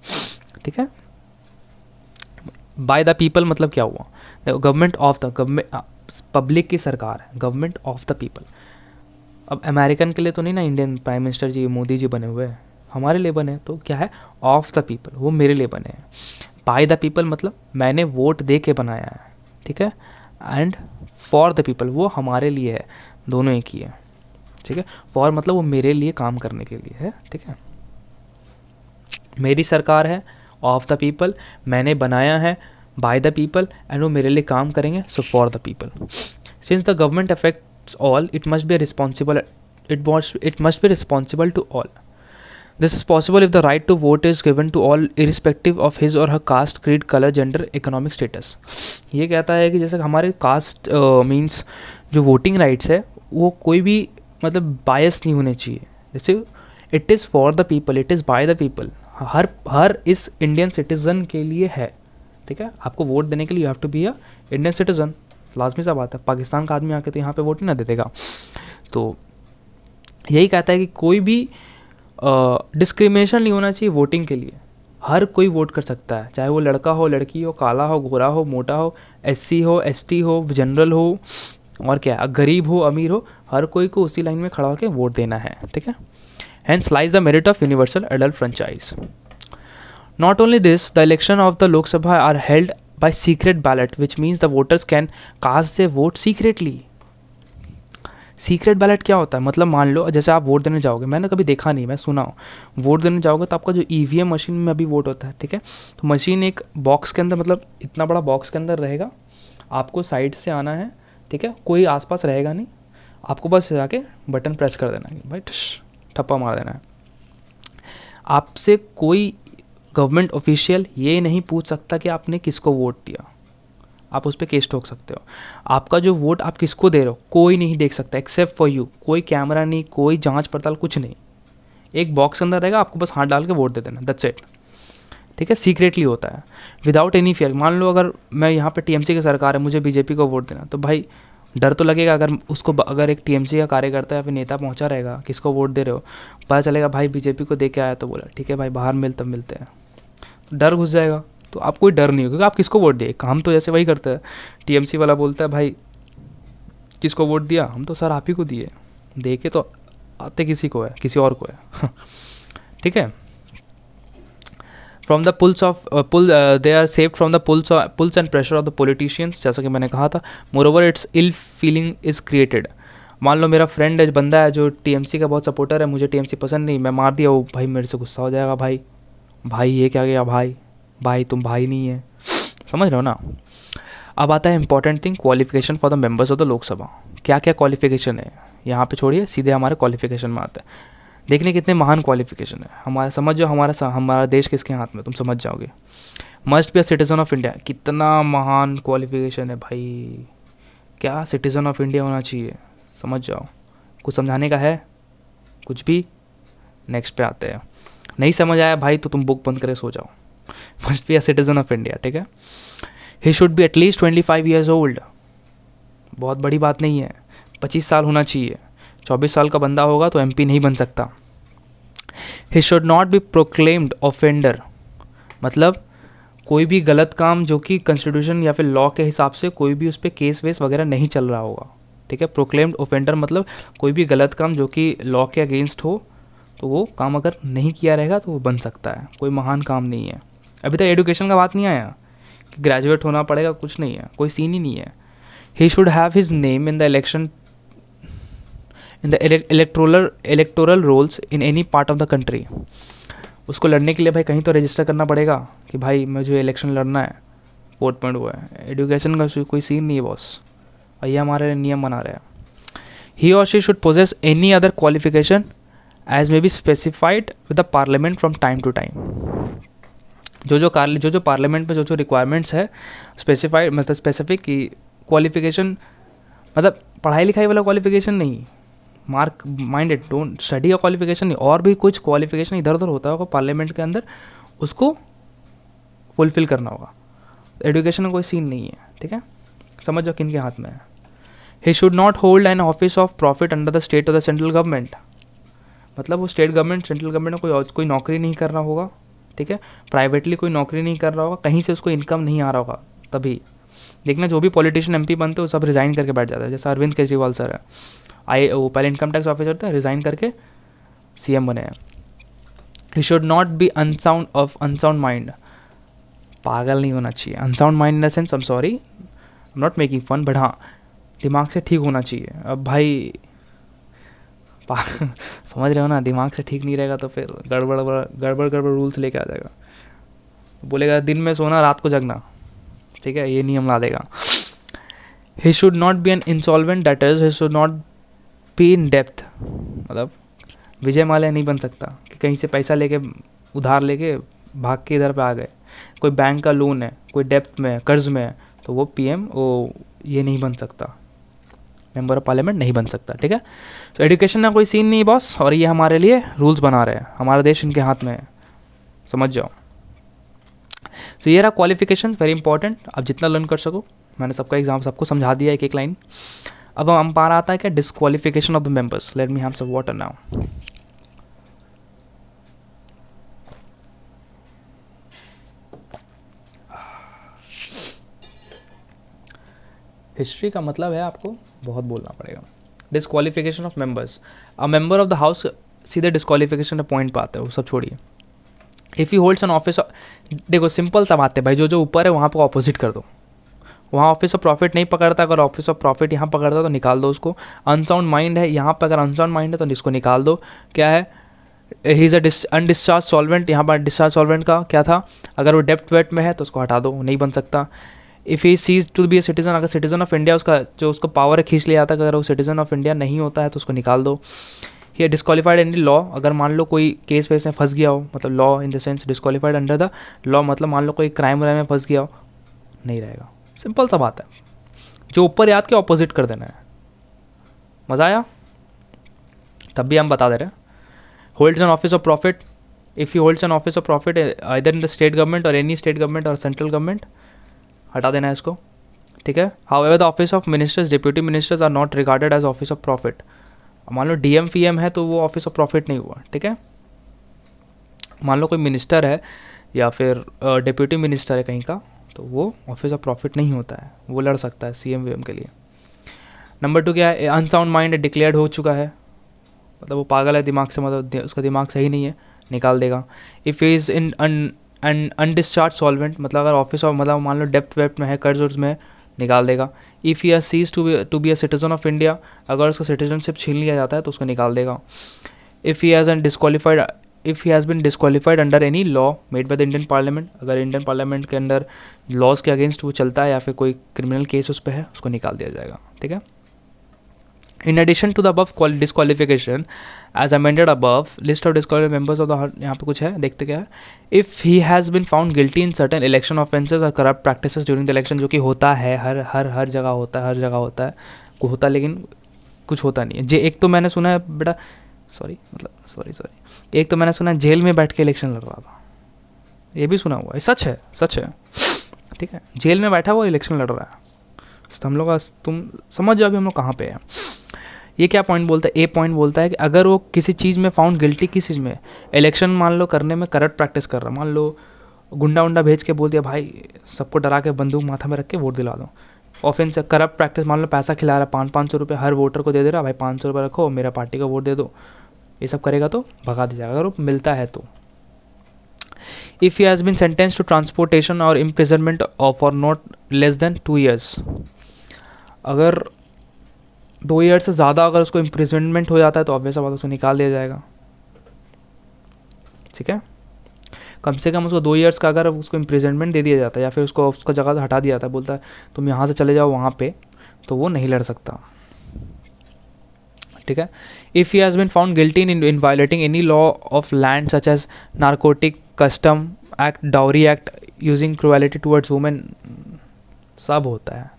ठीक है। बाय द पीपल मतलब क्या हुआ, the government of the, government public की सरकार है, गवर्नमेंट ऑफ द पीपल। अब अमेरिकन के लिए तो नहीं ना इंडियन प्राइम मिनिस्टर जी मोदी जी बने हुए हैं, हमारे लिए बने, तो क्या है ऑफ द पीपल, वो मेरे लिए बने हैं। बाय द पीपल मतलब मैंने वोट दे के बनाया है, ठीक है। एंड फॉर द पीपल वो हमारे लिए है, दोनों एक ही है, ठीक है। फॉर मतलब वो मेरे लिए काम करने के लिए है, ठीक है। मेरी सरकार है, ऑफ द पीपल, मैंने बनाया है, बाय द पीपल, एंड वो मेरे लिए काम करेंगे, so for the people. Since the government affects all, it must be responsible, it must be responsible to all. This is possible if the right to vote is given to all irrespective of his or her caste, creed, color, gender, economic status. ये कहता है कि जैसे हमारे cast means जो voting rights है वो कोई भी मतलब बायस नहीं होने चाहिए। जैसे it is for the people, it is by the people, हर इस इंडियन सिटीज़न के लिए है, ठीक है। आपको वोट देने के लिए you have to be a Indian citizen, लाजमी सा बात है। पाकिस्तान का आदमी आके तो यहाँ पे वोट नहीं ना दे देगा। तो यही कहता है कि कोई भी डिस्क्रिमिनेशन नहीं होना चाहिए वोटिंग के लिए, हर कोई वोट कर सकता है, चाहे वो लड़का हो, लड़की हो, काला हो, गोरा हो, मोटा हो, एससी हो, एसटी हो, जनरल हो, और क्या गरीब हो, अमीर हो, हर कोई को उसी लाइन में खड़ा होकर वोट देना है, ठीक है। Hence lies the merit of universal adult franchise. Not only this, the election of the Lok Sabha are held by secret ballot, which means the voters can cast their vote secretly. Secret ballot क्या होता है, मतलब मान लो जैसे आप vote देने जाओगे, मैंने कभी देखा नहीं, मैं सुना हूँ, वोट देने जाओगे तो आपका जो ईवीएम मशीन में अभी वोट होता है, ठीक है। तो मशीन एक बॉक्स के अंदर, मतलब इतना बड़ा बॉक्स के अंदर रहेगा, आपको साइड से आना है, ठीक है, कोई आसपास रहेगा नहीं, आपको बस जाके बटन प्रेस कर देना है भाई, ठप्पा मार देना है। आपसे कोई गवर्नमेंट ऑफिशियल ये नहीं पूछ सकता कि आपने किसको वोट दिया, आप उस पर केस ठोक सकते हो। आपका जो वोट आप किसको दे रहे हो कोई नहीं देख सकता एक्सेप्ट फॉर यू, कोई कैमरा नहीं, कोई जांच पड़ताल कुछ नहीं, एक बॉक्स अंदर रहेगा, आपको बस हाथ डाल के वोट दे देना, दैट्स इट, ठीक है। सीक्रेटली होता है, विदाउट एनी फियर। मान लो अगर मैं यहाँ पे टीएमसी की सरकार है, मुझे बीजेपी को वोट देना, तो भाई डर तो लगेगा, अगर उसको अगर एक टीएमसी का कार्यकर्ता या फिर नेता पहुँचा रहेगा, किसको वोट दे रहे हो, पता चलेगा भाई बीजेपी को दे के आया, तो बोला ठीक है भाई बाहर तब मिलते हैं, तो डर घुस जाएगा। तो आप कोई डर नहीं हो, क्योंकि आप किसको वोट दिए, काम तो जैसे वही करता है। टीएमसी वाला बोलता है भाई किसको वोट दिया, हम तो सर आप ही को दिए, दे के तो आते किसी को है, किसी और को है ठीक है। From the pulls of they are saved from the pulls and pressure of the politicians, जैसा कि मैंने कहा था। Moreover its ill feeling is created. मान लो मेरा फ्रेंड है, बंदा है जो टीएमसी का बहुत सपोर्टर है, मुझे टीएमसी पसंद नहीं, मैं मार दिया, वो भाई मेरे से गुस्सा हो जाएगा, भाई ये क्या गया, भाई तुम भाई नहीं है, समझ रहे हो ना। अब आता है important thing, qualification for the members of the Lok Sabha. क्या क्या क्वालिफिकेशन है यहाँ पे छोड़िए, सीधे हमारे क्वालिफिकेशन में आता है। देखने कितने महान क्वालिफिकेशन है हमारा, समझ जाओ हमारा देश किसके हाथ में, तुम समझ जाओगे। Must be a citizen of India, कितना महान क्वालिफिकेशन है भाई, क्या सिटीजन ऑफ इंडिया होना चाहिए, समझ जाओ। कुछ समझाने का है, कुछ भी। नेक्स्ट पे आते हैं, नहीं समझ आया भाई तो तुम बुक बंद करे सो जाओ। Must be a citizen of India, ठीक है। He should be at least 25 years old, बहुत बड़ी बात नहीं है, 25 साल होना चाहिए। 24 साल का बंदा होगा तो एमपी नहीं बन सकता। ही should not B proclaimed offender, मतलब कोई भी गलत काम जो कि कॉन्स्टिट्यूशन या फिर लॉ के हिसाब से कोई भी उस पर केस वेस वगैरह नहीं चल रहा होगा, ठीक है। प्रोक्लेम्ड ऑफेंडर मतलब कोई भी गलत काम जो कि लॉ के अगेंस्ट हो, तो वो काम अगर नहीं किया रहेगा तो वो बन सकता है, कोई महान काम नहीं है। अभी तक एजुकेशन का बात नहीं आया कि ग्रेजुएट होना पड़ेगा, कुछ नहीं है, कोई सीन ही नहीं है. He should have his name in the election in the electoral rolls in any part of the country. उसको लड़ने के लिए भाई कहीं तो रजिस्टर करना पड़ेगा कि भाई मुझे इलेक्शन लड़ना है. 4th पॉइंट हुआ है. एजुकेशन का कोई सीन नहीं है बॉस, और ये हमारे नियम बना रहे हैं. ही और she should possess any other qualification as may be specified with the parliament from time to time. जो पार्लियामेंट में जो रिक्वायरमेंट्स है स्पेसिफाइड, मतलब स्पेसिफिक की क्वालिफिकेशन, मतलब पढ़ाई लिखाई वाला क्वालिफिकेशन नहीं, मार्क माइंडेड, डोंट स्टडी का क्वालिफिकेशन नहीं, और भी कुछ क्वालिफिकेशन इधर उधर होता होगा पार्लियामेंट के अंदर, उसको फुलफिल करना होगा. एजुकेशन का कोई सीन नहीं है. ठीक है, समझ जाओ किन के हाथ में है. He should not hold N office of profit under the state और द सेंट्रल गवर्नमेंट. मतलब वो स्टेट गवर्नमेंट सेंट्रल गवर्नमेंट में कोई नौकरी नहीं कर रहा होगा. ठीक है, प्राइवेटली कोई नौकरी नहीं कर रहा होगा, कहीं से उसको इनकम नहीं आ रहा होगा. तभी देखना जो भी पॉलिटिशियन एमपी बनते हैं वो सब रिज़ाइन करके बैठ जाता है. जैसे अरविंद केजरीवाल सर है, वो पहले इनकम टैक्स ऑफिसर थे, रिज़ाइन करके सीएम बने हैं. He should not be unsound mind. पागल नहीं होना चाहिए. Unsound mind in the sense, I am sorry, I am not making fun, but हाँ दिमाग से ठीक होना चाहिए. अब भाई समझ रहे हो ना, दिमाग से ठीक नहीं रहेगा तो फिर गड़बड़ रूल्स लेके आ जाएगा. बोलेगा दिन में सोना रात को जगना. ठीक है, ये नियम ला देगा. ही should not B an insolvent debtors. He should not be in depth. मतलब विजय माल्या नहीं बन सकता कि कहीं से पैसा लेके उधार लेके भाग के इधर पे आ गए. कोई बैंक का लोन है, कोई डेप्थ में है, कर्ज में है, तो वो पीएम वो ये नहीं बन सकता, मेंबर ऑफ पार्लियामेंट नहीं बन सकता. ठीक है, तो एजुकेशन का कोई सीन नहीं बॉस, और ये हमारे लिए रूल्स बना रहे हैं. हमारा देश इनके हाथ में है, समझ जाओ. तो ये रहा क्वालिफिकेशन, वेरी इंपॉर्टेंट. अब जितना लर्न कर सको, मैंने सबका एग्जाम सबको समझा दिया एक एक लाइन. अब हम पार आता है क्या, disqualification of the members. Let me have some water now. History का मतलब है आपको बहुत बोलना पड़ेगा. Disqualification of members. A member of the house, सीधे डिस्क्वालिफिकेशन पॉइंट पर आते हैं, वो सब छोड़िए. If you holds an office, देखो सिंपल सा बात है भाई, जो ऊपर है वहाँ पे ऑपोजिट कर दो. वहाँ ऑफिस ऑफ प्रॉफिट नहीं पकड़ता, अगर ऑफिस ऑफ प्रॉफिट यहाँ पकड़ता तो निकाल दो उसको. अनसाउंड माइंड है यहाँ पर, अगर अनसाउंड माइंड है तो इसको निकाल दो. क्या है, ही इज़ अनडिस्चार्ज सॉल्वेंट. यहाँ पर डिस्चार्ज सॉल्वेंट का क्या था, अगर वो डेप्थ वेट में है तो उसको हटा दो, नहीं बन सकता. If he ceases to be a citizen, अगर सिटीजन ऑफ इंडिया उसका जो उसको पावर खींच लिया था, अगर वो सिटीजन ऑफ इंडिया नहीं होता है तो उसको निकाल दो. ये डिस्क्वालीफाइड इन लॉ, अगर मान लो कोई केस वेस में फंस गया हो, मतलब law in the sense disqualified under the law, मतलब मान लो कोई क्राइम व्राइम में फंस गया हो, नहीं रहेगा. सिंपल सा बात है, जो ऊपर याद के ऑपोजिट कर देना है. मज़ा आया? तब भी हम बता दे रहे हैं. Holds an office of profit. If you holds an office of profit either in the state government और एनी स्टेट गवर्नमेंट और सेंट्रल गवर्नमेंट, हटा देना है इसको. ठीक है. However the office of ministers, deputy ministers are not regarded as office of profit. मान लो डीएम फीएम है तो वो ऑफिस ऑफ प्रॉफिट नहीं हुआ. ठीक है, मान लो कोई मिनिस्टर है या फिर डिप्यूटी मिनिस्टर है कहीं का, तो वो ऑफिस ऑफ प्रॉफिट नहीं होता है, वो लड़ सकता है सीएम वीएम के लिए. नंबर 2 क्या है, अनसाउंड माइंड डिक्लेयर्ड हो चुका है, मतलब वो पागल है दिमाग से, मतलब उसका दिमाग सही नहीं है, निकाल देगा. If is in undischarged solvent, मतलब अगर ऑफिस ऑफ, मतलब मान लो डेप्थ वेप्ट में है, कर्ज वर्ज में, निकाल देगा. If he ceases to be a citizen of India, अगर उसका सिटीजनशिप छीन लिया जाता है तो उसको निकाल देगा. If he has been disqualified under any law made by the Indian parliament, अगर इंडियन पार्लियामेंट के अंदर लॉज के अगेंस्ट वो चलता है या फिर कोई क्रिमिनल केस उस पर है, उसको निकाल दिया जाएगा. ठीक है. In addition to the above disqualification as amended above, list of disqualified members of the, यहाँ पे कुछ है, देखते क्या है. If he has been found guilty in certain election offences और corrupt practices during the election, जो कि होता है, हर जगह होता है, हर जगह होता है, होता है, लेकिन कुछ होता नहीं है. एक तो मैंने सुना है बेटा, सॉरी, एक तो मैंने सुना है जेल में बैठ के इलेक्शन लड़ रहा था, ये भी सुना हुआ है. सच है. ठीक है, जेल में बैठा हुआ इलेक्शन लड़ रहा है. तो हम लोग, तुम समझ जाओ अभी हम लोग कहाँ पे हैं. ये क्या पॉइंट बोलता है, ए पॉइंट बोलता है कि अगर वो किसी चीज़ में फाउंड गिल्टी, किस चीज़ में, इलेक्शन मान लो करने में करप्ट प्रैक्टिस कर रहा, मान लो गुंडा उंडा भेज के बोल दिया भाई सबको डरा के बंदूक माथा में रख के वोट दिला दो, ऑफेंस है. करप्ट प्रैक्टिस, मान लो पैसा खिला रहा है, 500 रुपये हर वोटर को दे दे रहा, भाई 500 रुपये रखो मेरा पार्टी का वोट दे दो, ये सब करेगा तो भगा दिया जाएगा, अगर वो मिलता है तो. If he has been sentence to transportation और imprisonment for not less than 2 years, अगर 2 ईयर से ज़्यादा अगर उसको इम्प्रिजनमेंट हो जाता है तो ऑब्वियस बात उसको निकाल दिया जाएगा, ठीक है। कम से कम उसको 2 ईयर्स का अगर उसको इम्प्रिजनमेंट दे दिया जाता है या फिर उसको उसका जगह से हटा दिया जाता है, बोलता है तुम यहाँ से चले जाओ वहाँ पे, तो वो नहीं लड़ सकता, ठीक है। If he has been found guilty in violating any law of land such as narcotic custom act, dowry act, using cruelty towards women, सब होता है,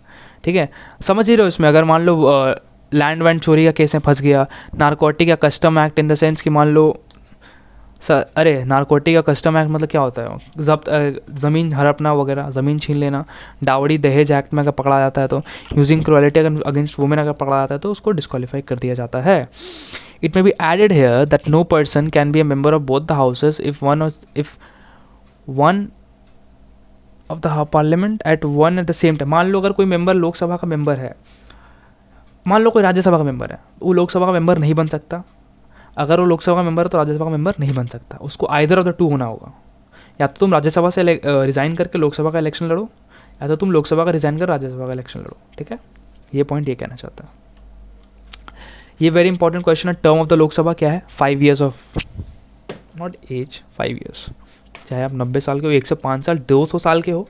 ठीक है। समझ ही रहे हो इसमें, अगर मान लो लैंड वैंड चोरी का केस में फंस गया, नारकोटिक या custom act in the sense कि मान लो अरे नारकोटिक का कस्टम एक्ट मतलब क्या होता है, जब्त ज़मीन हड़पना वगैरह, ज़मीन छीन लेना। डावड़ी दहेज एक्ट में अगर पकड़ा जाता है तो, यूजिंग क्रुएलिटी अगर अगेंस्ट वुमेन अगर पकड़ा जाता है तो उसको डिस्क्वालीफाई कर दिया जाता है। It may be added here that no person can be a member of both the houses if one of the parliament at the same time. मान लो अगर कोई मेंबर लोकसभा का मेंबर है, मान लो कोई राज्यसभा का मेंबर है, वो लोकसभा का मेंबर नहीं बन सकता। अगर वो लोकसभा का मेंबर है तो राज्यसभा का मेंबर नहीं बन सकता, उसको आइदर ऑफ द टू होना होगा। या तो तुम राज्यसभा से रिज़ाइन करके लोकसभा का इलेक्शन लड़ो, या तो तुम लोकसभा का रिज़ाइन कर राज्यसभा का इलेक्शन लड़ो, ठीक है। ये पॉइंट ये कहना चाहता है। ये वेरी इंपॉर्टेंट क्वेश्चन है। टर्म ऑफ द लोकसभा क्या है? 5 years of, not age, 5 years. चाहे आप 90 साल के हो, 105 साल, 200 साल के हो,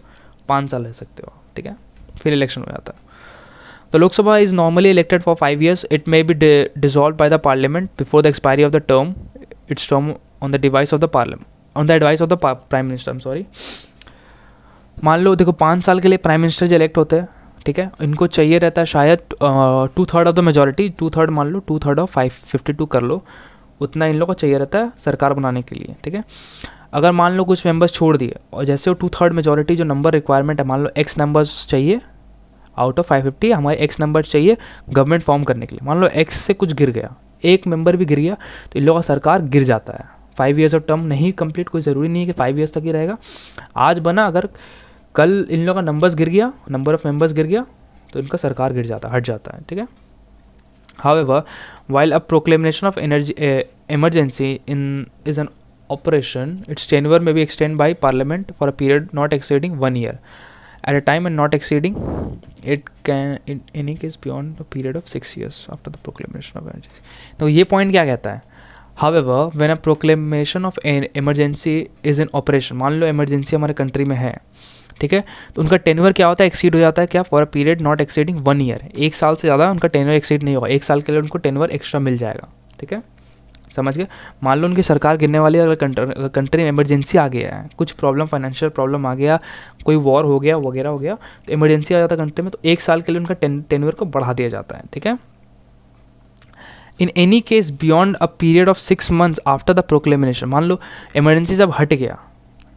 5 साल रह सकते हो, ठीक है, फिर इलेक्शन हो जाता है। The Lok Sabha is normally elected for 5 years. It may be dissolved by the Parliament before the expiry of the term. Its term on the advice of the Parliament, on the advice of the Prime Minister. I'm sorry. मान लो देखो 5 साल के लिए prime minister जो elect होते हैं, ठीक है, इनको चाहिए रहता है शायद 2/3 ऑफ द मेजोरिटी, 2/3 मान लो, 2/3 ऑफ 552 कर लो, उतना इन लोगों को चाहिए रहता है सरकार बनाने के लिए, ठीक है। अगर मान लो कुछ मेंबर्स छोड़ दिए और जैसे वो 2/3 मेजोरिटी जो नंबर रिक्वायरमेंट है, मान लो एक्स नंबर्स चाहिए आउट ऑफ 550, हमारे एक्स नंबर चाहिए गवर्नमेंट फॉर्म करने के लिए। मान लो एक्स से कुछ गिर गया, एक मेंबर भी गिर गया, तो इन लोगों का सरकार गिर जाता है। 5 ईयर्स ऑफ टर्म नहीं कंप्लीट, कोई ज़रूरी नहीं है कि 5 ईयर्स तक ही रहेगा। आज बना, अगर कल इन लोगों का नंबर्स गिर गया, नंबर ऑफ मेंबर्स गिर गया, तो इनका सरकार गिर जाता है, हट जाता है, ठीक है। However, while a proclamation of emergency is an operation, its tenure may be extended by Parliament for a period not exceeding 1 year at a time and not exceeding, it can in any case beyond a period of 6 years after the proclamation of emergency. तो ये point क्या कहता है? However, when a proclamation of an emergency is in operation, मान लो emergency हमारे country में है, ठीक है, तो उनका टेन्योर क्या होता है? एक्सीड हो जाता है क्या? For a period not exceeding 1 year, 1 साल से ज़्यादा उनका टेन्योर एक्सीड नहीं होगा, 1 साल के लिए उनको टेन्योर एक्स्ट्रा मिल जाएगा, ठीक है, समझ गए। मान लो उनकी सरकार गिरने वाली है, अगर कंट्री में इमरजेंसी आ गया है, कुछ प्रॉब्लम, फाइनेंशियल प्रॉब्लम आ गया, कोई वॉर हो गया वगैरह हो गया, तो इमरजेंसी आ जाता है कंट्री में, तो 1 साल के लिए उनका टेन्योर को बढ़ा दिया जाता है, ठीक है। In any case beyond a period of 6 months after the proclamation, मान लो इमरजेंसी जब हट गया,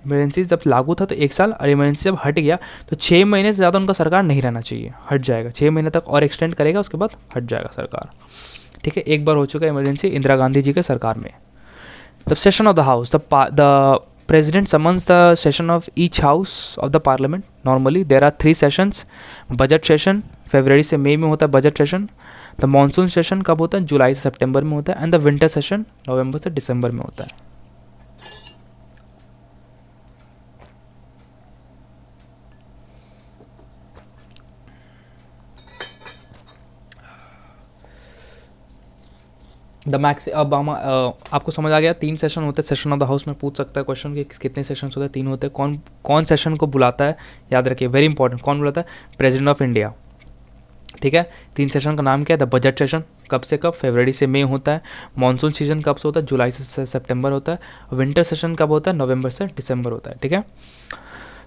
इमरजेंसी जब लागू था तो 1 साल, और इमरजेंसी जब हट गया तो 6 महीने से ज़्यादा उनका सरकार नहीं रहना चाहिए, हट जाएगा, 6 महीने तक और एक्सटेंड करेगा, उसके बाद हट जाएगा सरकार, ठीक है। एक बार हो चुका है इमरजेंसी इंदिरा गांधी जी के सरकार में। The session of the house, the president summons the session of each house of the parliament. Normally there are 3 sessions. Budget session फरवरी से मई में होता है, budget session. The monsoon session कब होता है? जुलाई से सितंबर में होता है। एंड द विंटर सेशन नवंबर से दिसंबर में होता है। द मैक्स, अब हम आपको समझ आ गया, 3 सेशन होते हैं। सेशन ऑफ द हाउस में पूछ सकता है क्वेश्चन कि कितने सेशन होते हैं? 3 होते हैं। कौन सेशन को बुलाता है? याद रखिए, वेरी इंपॉर्टेंट, कौन बुलाता है? प्रेसिडेंट ऑफ इंडिया, ठीक है। 3 सेशन का नाम क्या है? द बजट सेशन कब से कब? फरवरी से मई होता है। मानसून सीजन कब से होता है? जुलाई से सितंबर होता है। विंटर सेशन कब होता है? नवंबर से दिसंबर होता है, ठीक है।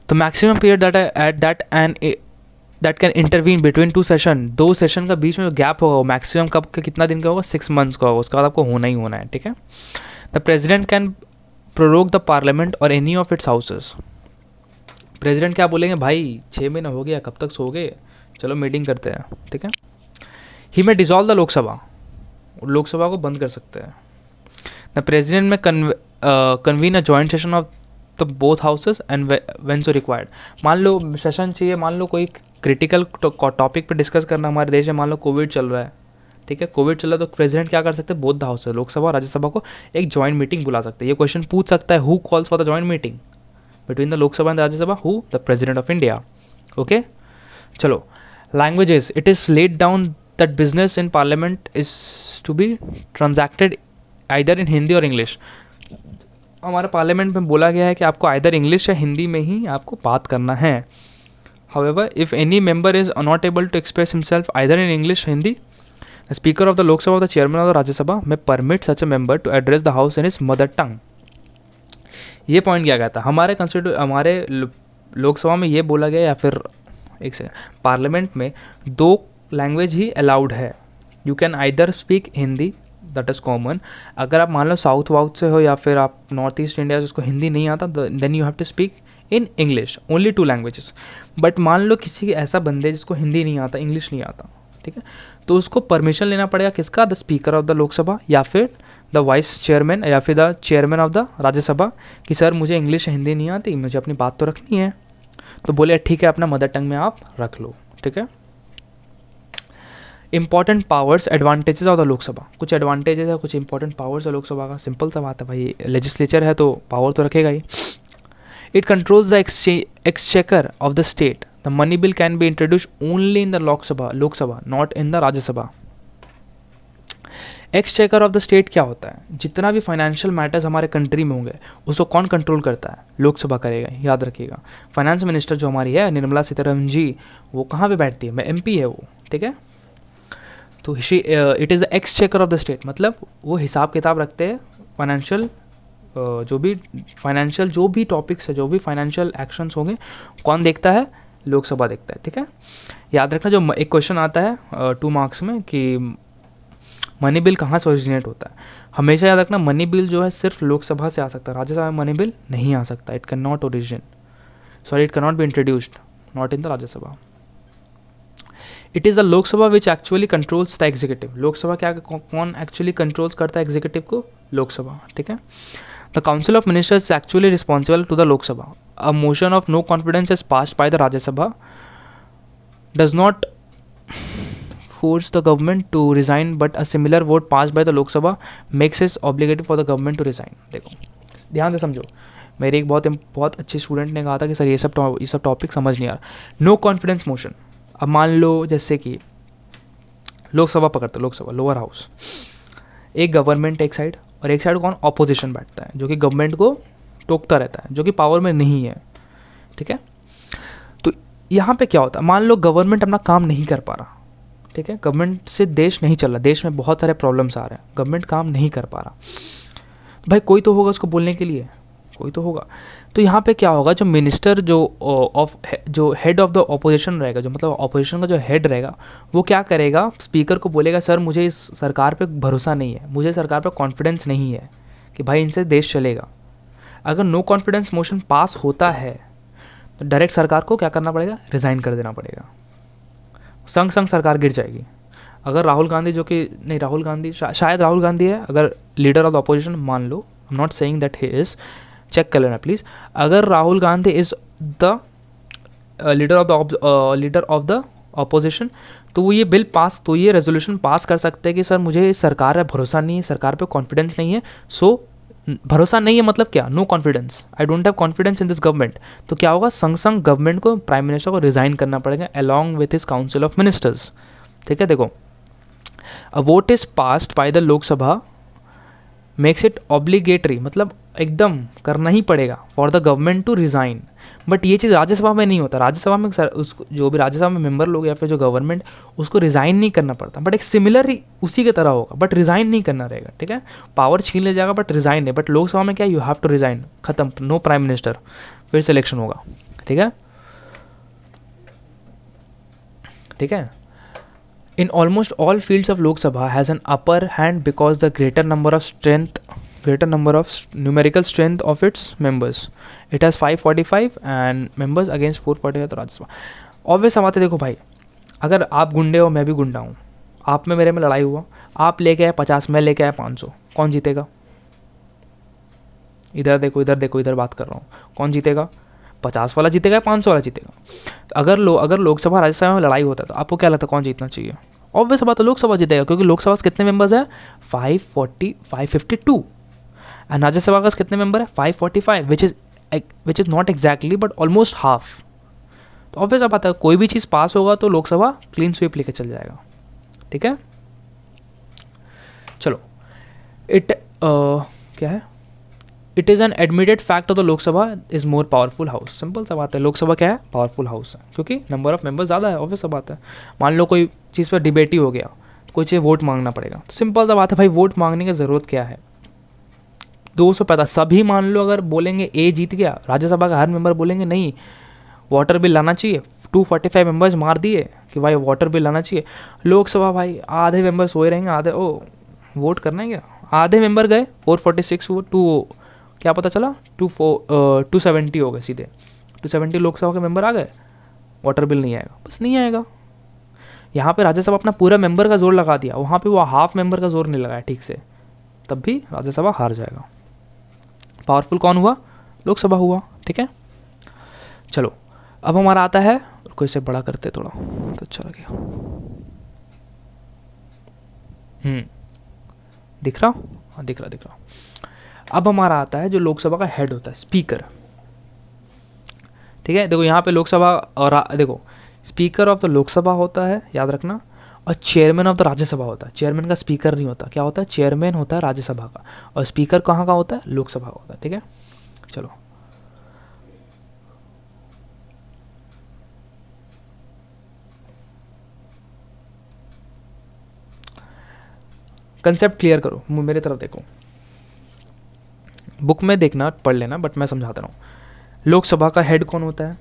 तो maximum period that can intervene between 2 session, 2 session का बीच में जो गैप होगा वो मैक्सिमम कब का, कितना दिन का होगा? 6 मंथ्स का होगा। उसके बाद आपको होना ही होना है, ठीक है। The president can prorogue the parliament और any of its houses. President क्या बोलेंगे? भाई 6 महीने हो गया, कब तक सो गए, चलो मीटिंग करते हैं, ठीक है। ही में डिजॉल्व द लोकसभा, लोकसभा को बंद कर सकते हैं। द प्रेजिडेंट में convene a joint session of the both houses and when so required. मान लो सेशन चाहिए, मान लो कोई क्रिटिकल टॉपिक पे डिस्कस करना हमारे देश में, मान लो कोविड चल रहा है, ठीक है, कोविड चल रहा है, तो प्रेसिडेंट क्या कर सकते हैं? बोथ द हाउसेस, लोकसभा और राज्यसभा को एक जॉइंट मीटिंग बुला सकते हैं। ये क्वेश्चन पूछ सकता है, who calls for the joint meeting? Between the Lok Sabha and Rajya Sabha, who, the president of India. Okay, चलो languages, it is laid down that business in parliament is to be transacted either in Hindi और English. हमारे parliament में बोला गया है कि आपको either English या हिंदी में ही आपको बात करना है। However if any member is not able to express himself either in English Hindi, the speaker of the Lok Sabha और the chairman of the Rajya Sabha may permit such a member to address the house in his mother tongue. ये point किया गया था हमारे लोकसभा में, ये बोला गया, या फिर एक सेकंड, पार्लियामेंट में 2 लैंग्वेज ही अलाउड है। You can either speak Hindi, that is common. अगर आप मान लो साउथ वाउथ से हो या फिर आप नॉर्थ ईस्ट इंडिया से, उसको हिंदी नहीं आता, then you have to speak in English, only 2 languages. But मान लो किसी ऐसा बंदे जिसको हिंदी नहीं आता, इंग्लिश नहीं आता, ठीक है, तो उसको परमिशन लेना पड़ेगा किसका, the speaker of the Lok Sabha या फिर द वाइस चेयरमैन या फिर the chairman of the Rajya Sabha, कि सर मुझे इंग्लिश हिंदी नहीं आती, मुझे अपनी बात तो रखनी है। तो बोले ठीक है, अपना मदर टंग में आप रख लो, ठीक है। Important powers, advantages of the Lok Sabha, कुछ एडवांटेजेस है, कुछ इंपॉर्टेंट पावर्स है लोकसभा का। सिंपल सा बात है भाई, लेजिस्लेचर है तो पावर तो रखेगा ही। It controls the exchequer of the state, the money bill can be introduce only in the Lok Sabha not in the Rajya Sabha. Exchequer of the state क्या होता है, जितना भी फाइनेंशियल मैटर्स हमारे कंट्री में होंगे उसको कौन कंट्रोल करता है, लोकसभा करेगा, याद रखिएगा। फाइनेंस मिनिस्टर जो हमारी है निर्मला सीतारमण जी, वो कहाँ पे बैठती है, मैं MP है वो, ठीक है। तो it is the exchequer of the state, मतलब वो हिसाब किताब रखते हैं फाइनेंशियल, जो भी टॉपिक्स है, जो भी फाइनेंशियल एक्शंस होंगे, कौन देखता है, लोकसभा देखता है, ठीक है। याद रखना, जो एक क्वेश्चन आता है 2 मार्क्स में कि मनी बिल कहाँ से ओरिजिनेट होता है, हमेशा याद रखना मनी बिल जो है सिर्फ लोकसभा से आ सकता है, राज्यसभा में मनी बिल नहीं आ सकता। It can not be introduced not in the Rajya Sabha. It is the Lok Sabha which actually controls the executive, Lok Sabha क्या कौन एक्चुअली कंट्रोल्स करता है एग्जीक्यूटिव को, लोकसभा, ठीक है। The council of ministers is actually responsible to the Lok Sabha. A motion of no confidence is passed by the Rajya Sabha does not force the government to resign, but a similar vote passed by the Lok Sabha makes it obligatory for the government to resign। देखो ध्यान से समझो, मेरे एक बहुत अच्छे student ने कहा था कि सर ये सब टॉपिक समझ नहीं आ रहा। नो कॉन्फिडेंस मोशन, अब मान लो जैसे कि लोकसभा पकड़ते, लोकसभा लोअर हाउस, एक गवर्नमेंट एक साइड और एक साइड कौन, ऑपोजिशन बैठता है, जो कि गवर्नमेंट को टोकता रहता है, जो कि पावर में नहीं है, ठीक है। तो यहाँ पे क्या होता है, मान लो गवर्नमेंट अपना काम नहीं कर पा रहा, ठीक है, गवर्नमेंट से देश नहीं चल रहा, देश में बहुत सारे प्रॉब्लम्स आ रहे हैं, गवर्नमेंट काम नहीं कर पा रहा, भाई कोई तो होगा उसको बोलने के लिए, कोई तो होगा। तो यहाँ पे क्या होगा, जो मिनिस्टर जो हेड ऑफ द ऑपोजिशन रहेगा, जो मतलब ऑपोजिशन का जो हेड रहेगा, वो क्या करेगा, स्पीकर को बोलेगा सर मुझे इस सरकार पे भरोसा नहीं है, मुझे सरकार पे कॉन्फिडेंस नहीं है कि भाई इनसे देश चलेगा। अगर नो कॉन्फिडेंस मोशन पास होता है तो डायरेक्ट सरकार को क्या करना पड़ेगा, रिज़ाइन कर देना पड़ेगा, संग सरकार गिर जाएगी। अगर राहुल गांधी शायद राहुल गांधी है, अगर लीडर ऑफ द अपोजिशन मान लो, I am not saying that he is, check कर लेना प्लीज़, अगर Rahul Gandhi is the leader of the opposition, तो वो ये बिल पास, तो ये रेजोल्यूशन पास कर सकते हैं कि सर मुझे इस सरकार पर भरोसा नहीं है, सरकार पे कॉन्फिडेंस नहीं है। सो भरोसा नहीं है मतलब क्या, no confidence, I don't have confidence in this government. तो क्या होगा, संग गवर्नमेंट को, प्राइम मिनिस्टर को रिज़ाइन करना पड़ेगा along with his council of ministers, ठीक है। देखो, a vote is passed by the Lok Sabha makes it obligatory, मतलब एकदम करना ही पड़ेगा for the government to resign. But ये चीज़ राज्यसभा में नहीं होता, राज्यसभा में उसको जो भी राज्यसभा में मेंबर लोग या फिर जो गवर्नमेंट, उसको रिज़ाइन नहीं करना पड़ता, बट एक सिमिलर ही उसी की तरह होगा, बट रिज़ाइन नहीं करना रहेगा, ठीक है। पावर छीन ले जाएगा बट रिज़ाइन नहीं। बट लोकसभा में क्या, यू हैव टू रिज़ाइन, खत्म, नो प्राइम मिनिस्टर, फिर से इलेक्शन होगा, ठीक है, ठीक है। In almost all fields of Lok Sabha has an upper hand because the greater number of numerical strength of its members. It has 545 and members against 445 तो Rajya Sabha. Obvious बात है, देखो भाई, अगर आप गुंडे हो, मैं भी गुंडा हूँ, आप में मेरे में लड़ाई हुआ, आप लेके आए 50, मैं लेके आया 500, कौन जीतेगा? इधर देखो, इधर बात कर रहा हूँ, कौन जीतेगा? 50 वाला जीतेगा, 500 वाला जीतेगा? अगर लोकसभा राज्यसभा में लड़ाई होता है तो आपको क्या लगता है कौन जीतना चाहिए? ऑब्वियस बात है लोकसभा जीतेगा, क्योंकि लोकसभा के कितने मेंबर्स हैं? 552 एंड राज्यसभा का कितने मेंबर है? 545, which is which is not exactly but almost half. तो ऑब्वियस अब आता है कोई भी चीज़ पास होगा तो लोकसभा क्लीन स्वीप लेके चल जाएगा, ठीक है। चलो क्या है, it is an admitted fact of the Lok Sabha is more powerful house. Simple सा बात है, लोकसभा क्या है, पावरफुल हाउस है, क्योंकि नंबर ऑफ मेंबर्स ज़्यादा है। ऑब्वियस सा बात है, मान लो कोई चीज़ पर डिबेट ही हो गया, कोई चीज़ वोट मांगना पड़ेगा, तो सिंपल सा बात है भाई, वोट मांगने की ज़रूरत क्या है, 250 सभी मान लो अगर बोलेंगे ए जीत गया, राज्यसभा का हर मेंबर बोलेंगे नहीं वाटर बिल लाना चाहिए, 245 मेंबर्स मार दिए कि भाई वाटर बिल लाना चाहिए। लोकसभा भाई आधे मेंबर सोए रहेंगे, आधे वोट करना है क्या, आधे मेंबर गए 446 वो क्या पता चला 270 हो गए, सीधे 270 लोकसभा के मेंबर आ गए, वाटर बिल नहीं आएगा, बस नहीं आएगा। यहाँ पे राज्यसभा अपना पूरा मेंबर का जोर लगा दिया, वहाँ पे वो हाफ मेंबर का जोर नहीं लगाया ठीक से, तब भी राज्यसभा हार जाएगा। पावरफुल कौन हुआ, लोकसभा हुआ, ठीक है। चलो अब हमारा आता है, कोई से बड़ा करते थोड़ा तो अच्छा लगेगा। दिख रहा, हाँ दिख रहा। अब हमारा आता है जो लोकसभा का हेड होता है, स्पीकर, ठीक है। देखो यहाँ पे लोकसभा और देखो स्पीकर ऑफ द लोकसभा होता है, याद रखना, और चेयरमैन ऑफ द राज्यसभा होता है। चेयरमैन का स्पीकर नहीं होता, क्या होता है, चेयरमैन होता है राज्यसभा का, और स्पीकर कहाँ का होता है, लोकसभा का होता है, ठीक है। चलो कंसेप्ट क्लियर करो, मेरे तरफ देखो, बुक में देखना पढ़ लेना, बट मैं समझाता रहा हूँ। लोकसभा का हेड कौन होता है,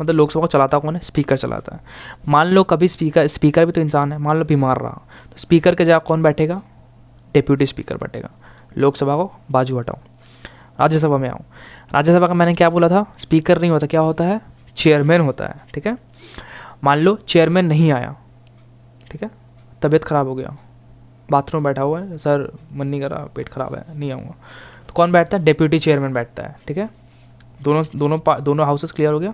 मतलब लोकसभा को चलाता कौन है, स्पीकर चलाता है। मान लो कभी स्पीकर भी तो इंसान है, मान लो बीमार रहा तो स्पीकर के जगह कौन बैठेगा, डेप्यूटी स्पीकर बैठेगा। लोकसभा को बाजू हटाओ, राज्यसभा में आओ। राज्यसभा का मैंने क्या बोला था, स्पीकर नहीं होता, क्या होता है, चेयरमैन होता है, ठीक है। मान लो चेयरमैन नहीं आया, ठीक है, तबीयत खराब हो गया, बाथरूम बैठा हुआ है, सर मन नहीं कर रहा, पेट खराब है, नहीं आऊँगा, तो कौन बैठता है, डेप्यूटी चेयरमैन बैठता है, ठीक है। दोनों हाउसेस क्लियर हो गया।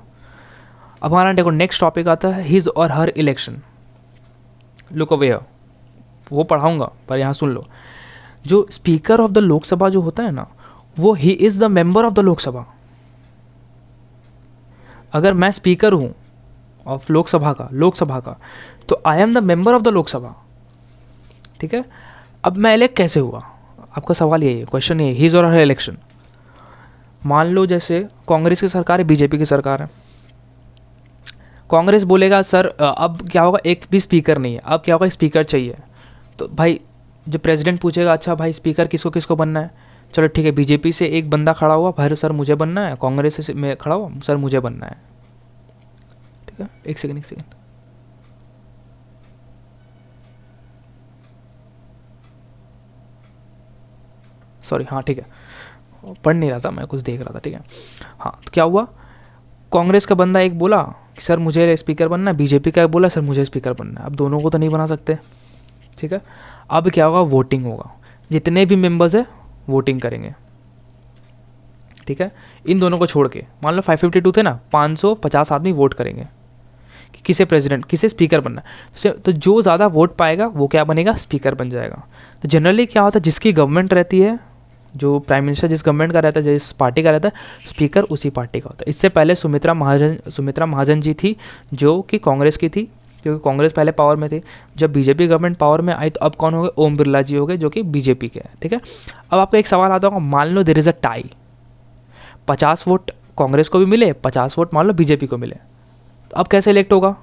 अब हमारा देखो नेक्स्ट टॉपिक आता है हिज और हर इलेक्शन। लुक अवेयर, वो पढ़ाऊंगा पर यहाँ सुन लो। जो स्पीकर ऑफ द लोकसभा जो होता है ना, वो ही is the member of the Lok Sabha. अगर मैं स्पीकर हूँ ऑफ लोकसभा का तो I am the member of the Lok Sabha, ठीक है। अब मैं इलेक्ट कैसे हुआ, आपका सवाल यही है, क्वेश्चन ये, हिज और हर इलेक्शन। मान लो जैसे कांग्रेस की सरकार है, बीजेपी की सरकार है, कांग्रेस बोलेगा सर अब क्या होगा, एक भी स्पीकर नहीं है, अब क्या होगा, स्पीकर चाहिए। तो भाई जो प्रेसिडेंट पूछेगा अच्छा भाई स्पीकर किसको किसको बनना है, चलो ठीक है, बीजेपी से एक बंदा खड़ा हुआ, भाई सर मुझे बनना है, कांग्रेस से मैं खड़ा हुआ, सर मुझे बनना है, ठीक है। एक सेकेंड सॉरी, हाँ ठीक है, पढ़ नहीं रहा था मैं, कुछ देख रहा था, ठीक है। हाँ तो क्या हुआ, कांग्रेस का बंदा एक बोला कि सर मुझे स्पीकर बनना है, बीजेपी का एक बोला सर मुझे स्पीकर बनना है। अब दोनों को तो नहीं बना सकते, ठीक है। अब क्या होगा, वोटिंग होगा, जितने भी मेंबर्स है वोटिंग करेंगे, ठीक है। इन दोनों को छोड़ के मान लो 552 थे ना, 550 आदमी वोट करेंगे कि किसे प्रेसिडेंट किसे स्पीकर बनना है। तो जो ज़्यादा वोट पाएगा वो क्या बनेगा, स्पीकर बन जाएगा। तो जनरली क्या होता है, जिसकी गवर्नमेंट रहती है, जो प्राइम मिनिस्टर जिस गवर्नमेंट का रहता है, जिस पार्टी का रहता है, स्पीकर उसी पार्टी का होता है। इससे पहले सुमित्रा महाजन जी थी जो कि कांग्रेस की थी, क्योंकि कांग्रेस पहले पावर में थी। जब बीजेपी गवर्नमेंट पावर में आई तो अब कौन हो गए, ओम बिरला जी हो गए, जो कि बीजेपी के हैं, ठीक है। अब आपको एक सवाल आता होगा, मान लो there is a tie, 50 vote Congress को भी मिले, 50 वोट मान लो बीजेपी को मिले, तो अब कैसे इलेक्ट होगा,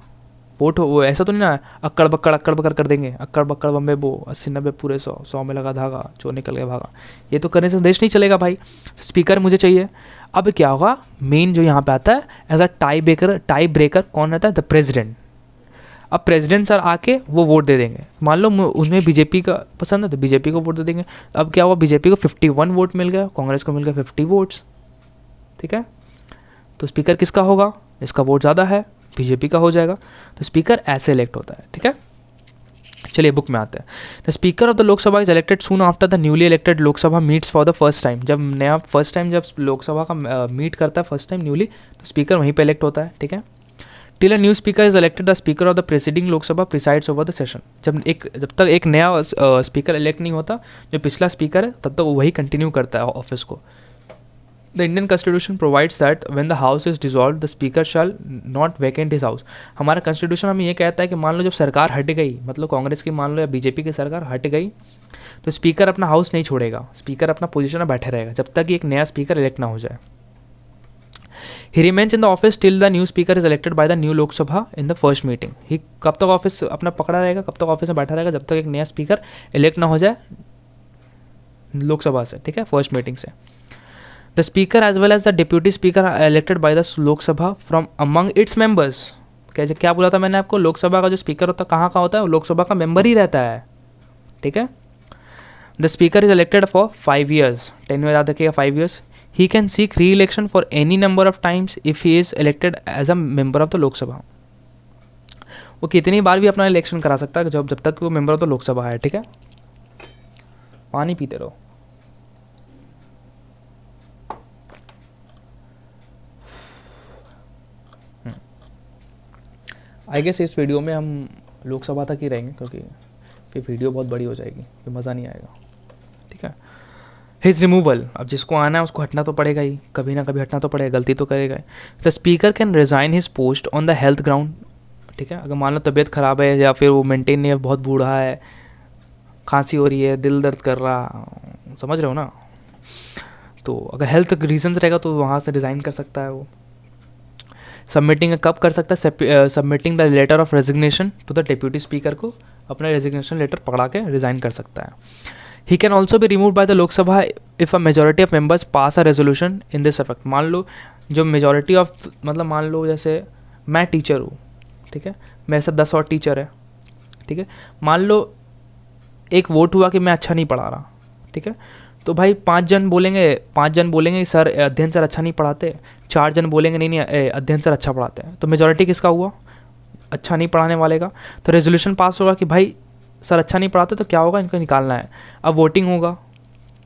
वोट वो ऐसा तो नहीं ना अक्कड़ बक्कड़ कर देंगे, अक्कड़ बक्कड़ बम्बे बो 80-90 पूरे 100 में लगा धागा, चोर निकल गया भागा, ये तो करने से देश नहीं चलेगा भाई। स्पीकर मुझे चाहिए। अब क्या होगा, मेन जो यहाँ पे आता है एज अ टाई ब्रेकर कौन रहता है, द प्रेसिडेंट। अब प्रेसिडेंट सर आके वो वोट दे देंगे, मान लो उन्हें बीजेपी का पसंद है तो बीजेपी को वोट दे देंगे। अब क्या हुआ, बीजेपी को 51 वोट मिल गया, कांग्रेस को मिल गया 50 वोट्स, ठीक है। तो स्पीकर किसका होगा, इसका वोट ज़्यादा है, बीजेपी का हो जाएगा। तो स्पीकर ऐसे इलेक्ट होता है, ठीक है। चलिए बुक में आते हैं। The speaker of the Lok Sabha is elected soon after the newly elected Lok Sabha meets for the first time. जब फर्स्ट टाइम जब लोकसभा का मीट करता है फर्स्ट टाइम न्यूली, तो स्पीकर वहीं पे इलेक्ट होता है, ठीक है। Till a new speaker is elected the speaker of the presiding Lok Sabha presides over the session. जब तक एक नया स्पीकर इलेक्ट नहीं होता, जो पिछला स्पीकर है तब तक वही कंटिन्यू करता है ऑफिस को, the Indian constitution provides that when the house is dissolve the speaker shall not vacant his house. हमारा कॉन्स्टिट्यूशन हमें ये कहता है कि मान लो जब सरकार हट गई, मतलब कांग्रेस की मान लो या बीजेपी की सरकार हट गई, तो स्पीकर अपना हाउस नहीं छोड़ेगा, स्पीकर अपना पोजीशन में बैठे रहेगा जब तक कि एक नया स्पीकर इलेक्ट ना हो जाए। He remains in the office till the new speaker is elected by the new Lok Sabha in the first meeting. He कब तक ऑफिस अपना पकड़ा रहेगा, कब तक ऑफिस में बैठा रहेगा, जब तक एक नया स्पीकर इलेक्ट ना हो जाए लोकसभा से, ठीक है, फर्स्ट मीटिंग से। The speaker as well as the deputy speaker are elected by the Lok Sabha from among its members. क्या बोला था मैंने आपको, लोकसभा का जो स्पीकर होता है कहाँ का होता है, लोकसभा का मेंबर ही रहता है, ठीक है। The speaker is elected for 5 years, tenure याद रखिएगा 5 years। He can seek re election for any number of times if he is elected as a member of the Lok Sabha. वो कितनी बार भी अपना इलेक्शन करा सकता है जब तक वो मेंबर ऑफ द लोकसभा है, ठीक है। पानी पीते रहो। आई गेस इस वीडियो में हम लोकसभा तक ही रहेंगे क्योंकि फिर वीडियो बहुत बड़ी हो जाएगी, फिर मज़ा नहीं आएगा, ठीक है। हिज रिमूवल, अब जिसको आना है उसको हटना तो पड़ेगा ही, कभी ना कभी हटना तो पड़ेगा, गलती तो करेगा। The speaker can resign his post on the health ground, ठीक है। अगर मान लो तबीयत ख़राब है या फिर वो मेंटेन नहीं है, बहुत बूढ़ा है, खांसी हो रही है, दिल दर्द कर रहा, समझ रहे हो ना, तो अगर हेल्थ रीजंस रहेगा तो वहाँ से रिज़ाइन कर सकता है वो। सबमिटिंग कब कर सकता है, submitting the letter of resignation to the deputy speaker को अपना रेजिग्नेशन लेटर पकड़ा के रिज़ाइन कर सकता है। He can also be remove by the Lok Sabha if a majority of members pass a resolution in this effect. मान लो जो मेजोरिटी ऑफ, मतलब मान लो जैसे मैं टीचर हूँ, ठीक है, मेरे साथ 10 और टीचर है, ठीक है। मान लो एक वोट हुआ कि मैं अच्छा नहीं पढ़ा रहा, ठीक है, तो भाई 5 जन बोलेंगे सर अध्ययन सर अच्छा नहीं पढ़ाते, 4 जन बोलेंगे नहीं अध्ययन सर अच्छा पढ़ाते हैं, तो मेजोरिटी किसका हुआ, अच्छा नहीं पढ़ाने वाले का। तो रेजोल्यूशन पास होगा कि भाई सर अच्छा नहीं पढ़ाते, तो क्या होगा, इनको निकालना है। अब वोटिंग होगा,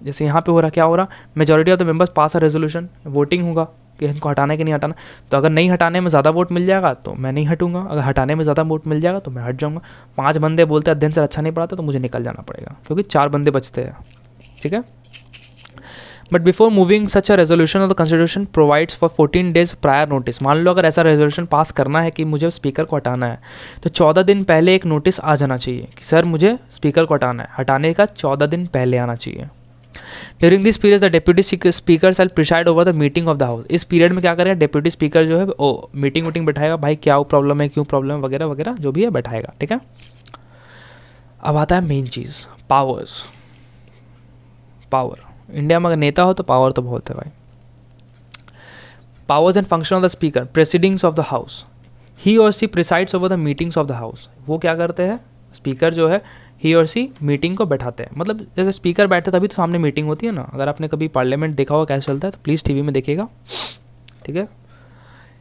जैसे यहाँ पे हो रहा, क्या हो रहा, majority of the members pass a resolution, voting होगा कि इनको हटाने कि नहीं हटाना। तो अगर नहीं हटाने में ज़्यादा वोट मिल जाएगा तो मैं नहीं हटूंगा, अगर हटाने में ज़्यादा वोट मिल जाएगा तो मैं हट जाऊँगा। 5 बंदे बोलते अध्ययन सर अच्छा नहीं पढ़ाते तो मुझे निकल जाना पड़ेगा क्योंकि 4 बंदे बचते हैं, ठीक है। But before moving such a resolution of the constitution provides for 14 days prior notice. मान लो अगर ऐसा रेजोल्यूशन पास करना है कि मुझे स्पीकर को हटाना है तो 14 दिन पहले एक नोटिस आ जाना चाहिए कि सर मुझे स्पीकर को हटाना है, हटाने का 14 दिन पहले आना चाहिए। During this period the deputy speaker shall preside over the meeting of the house. इस पीरियड में क्या करेगा, डेप्यूटी स्पीकर जो है वो मीटिंग बैठाएगा, भाई क्या प्रॉब्लम है, क्यों प्रॉब्लम है, वगैरह वगैरह जो भी है बैठाएगा, ठीक है। अब आता है मेन चीज़, पावर्स। पावर, इंडिया में अगर नेता हो तो पावर तो बहुत है भाई। Powers and function of the speaker, proceedings of the house. He or she presides over the meetings of the house. वो क्या करते हैं, स्पीकर जो है ही और सी मीटिंग को बैठाते हैं, मतलब जैसे स्पीकर बैठते तभी तो सामने मीटिंग होती है ना। अगर आपने कभी पार्लियामेंट देखा होगा कैसे चलता है तो प्लीज़ टीवी में देखिएगा, ठीक है।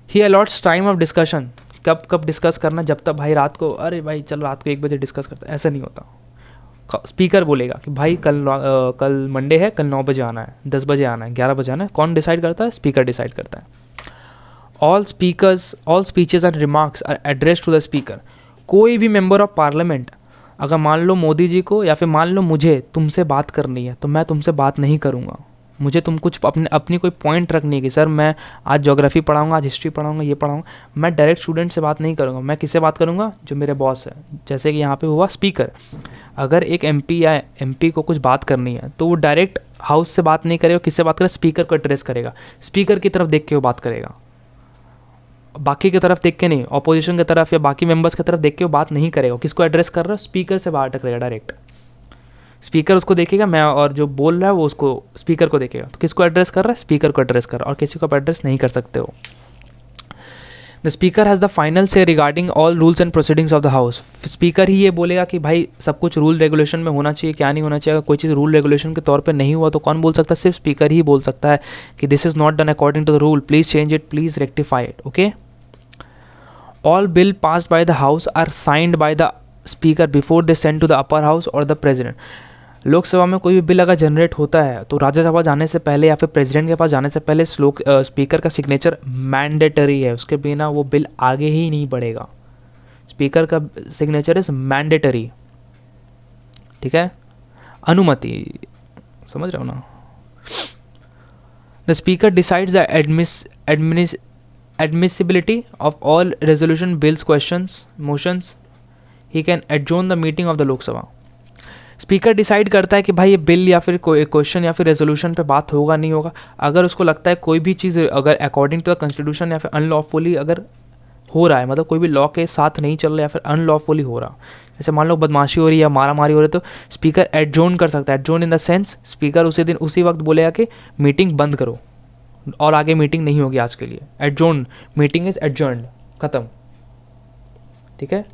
ही अलॉट्स टाइम ऑफ डिस्कशन, कब कब डिस्कस करना, जब तक भाई रात को, अरे भाई चल रात को 1 बजे डिस्कस करते हैं, ऐसा नहीं होता। स्पीकर बोलेगा कि भाई कल मंडे है, कल 9 बजे आना है, 10 बजे आना है, 11 बजे आना है। कौन डिसाइड करता है, स्पीकर डिसाइड करता है। All speeches and remarks are address to the speaker. कोई भी मेंबर ऑफ पार्लियामेंट, अगर मान लो मोदी जी को या फिर मान लो मुझे तुमसे बात करनी है तो मैं तुमसे बात नहीं करूँगा, मुझे तुम कुछ अपनी कोई पॉइंट रखनी है कि सर मैं आज ज्योग्राफी पढ़ाऊंगा, आज हिस्ट्री पढ़ाऊंगा, ये पढ़ाऊंगा, मैं डायरेक्ट स्टूडेंट से बात नहीं करूँगा। मैं किससे बात करूँगा, जो मेरे बॉस है, जैसे कि यहाँ पे हुआ स्पीकर। अगर एक एमपी या एमपी को कुछ बात करनी है तो वो डायरेक्ट हाउस से बात नहीं करेगा, किससे बात करेगा, स्पीकर को एड्रेस करेगा, स्पीकर की तरफ देख के वो बात करेगा, बाकी की तरफ देख के नहीं, ऑपोजिशन की तरफ या बाकी मेंबर्स की तरफ देख के वो बात नहीं करेगा। किसको एड्रेस कर रहा है, स्पीकर से बात करेगा डायरेक्ट। स्पीकर उसको देखेगा, मैं और जो बोल रहा है वो उसको स्पीकर को देखेगा। तो किसको एड्रेस कर रहा है, स्पीकर को एड्रेस कर रहा है, और किसी को आप एड्रेस नहीं कर सकते हो। The speaker has the final say regarding all rules and proceedings of the house. Speaker ही ये बोलेगा कि भाई सब कुछ रूल रेगुलेशन में होना चाहिए, क्या नहीं होना चाहिए। अगर कोई चीज़ रूल रेगुलेशन के तौर पे नहीं हुआ तो कौन बोल सकता है, सिर्फ स्पीकर ही बोल सकता है कि this is not done according to the rule, please change it, please rectify it, okay. All bill passed by the house are signed by the speaker before they send to the upper house और the president. Lok Sabha में कोई भी bill अगर generate होता है तो राज्यसभा जाने से पहले या फिर प्रेसिडेंट के पास जाने से पहले स्पीकर का सिग्नेचर मैंडेटरी है, उसके बिना वो बिल आगे ही नहीं बढ़ेगा। स्पीकर का सिग्नेचर इज मैंडेटरी, ठीक है, अनुमति, समझ रहे हो ना। The speaker decides the admissibility of all resolution bills, questions, motions. He can adjourn the meeting of the Lok Sabha. Speaker decide करता है कि भाई ये बिल या फिर कोई क्वेश्चन या फिर रेजोल्यूशन पे बात होगा नहीं होगा. अगर उसको लगता है कोई भी चीज़ अगर अकॉर्डिंग टू द कॉन्स्टिट्यूशन या फिर अनलॉफुली अगर हो रहा है, मतलब कोई भी लॉ के साथ नहीं चल रहा या फिर अनलॉफुली हो रहा, जैसे मान लो बदमाशी हो रही है या मारा मारी हो रही है, तो स्पीकर एडजोन कर सकता है. एडजोन इन द सेंस स्पीकर उसी दिन उसी वक्त बोलेगा कि मीटिंग बंद करो और आगे मीटिंग नहीं होगी आज के लिए. एडजोन, मीटिंग इज एडजर्न्ड, ख़त्म. ठीक है.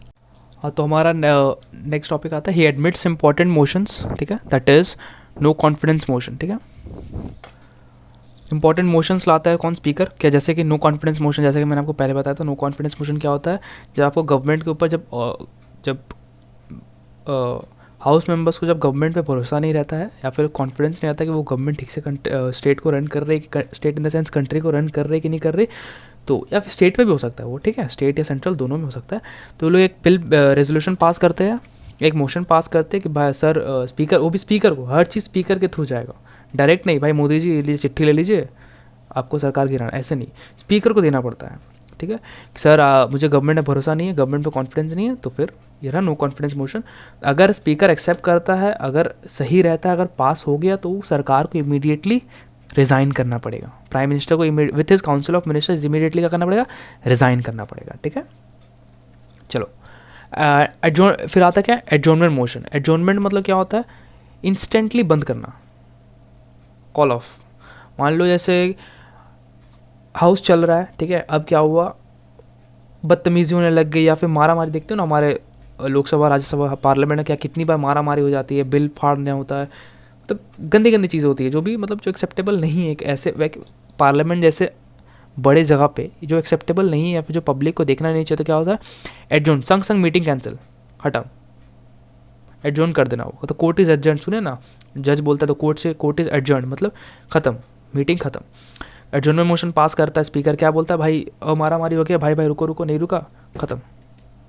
हाँ, तो हमारा नेक्स्ट टॉपिक आता है ही एडमिट्स इंपॉर्टेंट मोशंस. ठीक है, that is no confidence motion. ठीक है, इंपॉर्टेंट मोशंस लाता है कौन? स्पीकर. क्या? जैसे कि नो कॉन्फिडेंस मोशन, जैसे कि मैंने आपको पहले बताया था. नो कॉन्फिडेंस मोशन क्या होता है? जब आपको गवर्नमेंट के ऊपर जब हाउस मेंबर्स को जब गवर्नमेंट पे भरोसा नहीं रहता है या फिर कॉन्फिडेंस नहीं रहता कि वो गवर्नमेंट ठीक से स्टेट को रन कर रही है, state in the sense country को रन कर रही है कि नहीं कर रही, तो या फिर स्टेट पे भी हो सकता है वो. ठीक है, स्टेट या सेंट्रल दोनों में हो सकता है. तो लोग एक बिल रेजोल्यूशन पास करते हैं, एक मोशन पास करते हैं कि भाई सर स्पीकर, वो भी स्पीकर को, हर चीज़ स्पीकर के थ्रू जाएगा, डायरेक्ट नहीं. भाई मोदी जी लिए चिट्ठी ले लीजिए, आपको सरकार गिराना, ऐसे नहीं, स्पीकर को देना पड़ता है. ठीक है, सर मुझे गवर्नमेंट में भरोसा नहीं है, गवर्नमेंट पे कॉन्फिडेंस नहीं है, तो फिर ये रहा नो कॉन्फिडेंस मोशन. अगर स्पीकर एक्सेप्ट करता है, अगर सही रहता है, अगर पास हो गया, तो सरकार को इमीडिएटली रिज़ाइन करना पड़ेगा. प्राइम मिनिस्टर को with his council of ministers immediately क्या करना पड़ेगा? रिज़ाइन करना पड़ेगा. ठीक है, चलो. एडजोन फिर आता क्या? एडजोनमेंट मोशन. एडजोनमेंट मतलब क्या होता है? इंस्टेंटली बंद करना, कॉल ऑफ. मान लो जैसे हाउस चल रहा है, ठीक है, अब क्या हुआ, बदतमीजी होने लग गई या फिर मारा मारी. देखते हो ना हमारे लोकसभा, राज्यसभा, पार्लियामेंट में क्या कितनी बार मारा मारी हो जाती है, बिल फाड़ना होता है, तो गंदी गंदी चीज़ें होती है जो भी मतलब जो एक्सेप्टेबल नहीं है. एक ऐसे पार्लियामेंट जैसे बड़े जगह पे जो एक्सेप्टेबल नहीं है या फिर जो पब्लिक को देखना नहीं चाहिए, तो क्या होता है? एडजोन, संग संग मीटिंग कैंसिल, हटा, एडजोन कर देना होगा. तो कोर्ट इज एडजर्न, सुने ना, जज बोलता है तो कोर्ट इज एडजर्न मतलब ख़त्म, मीटिंग ख़त्म. एडजर्नमेंट मोशन पास करता है स्पीकर, क्या बोलता है? भाई मारा मारी हो गया, भाई भाई रुको रुको, नहीं रुका, ख़त्म,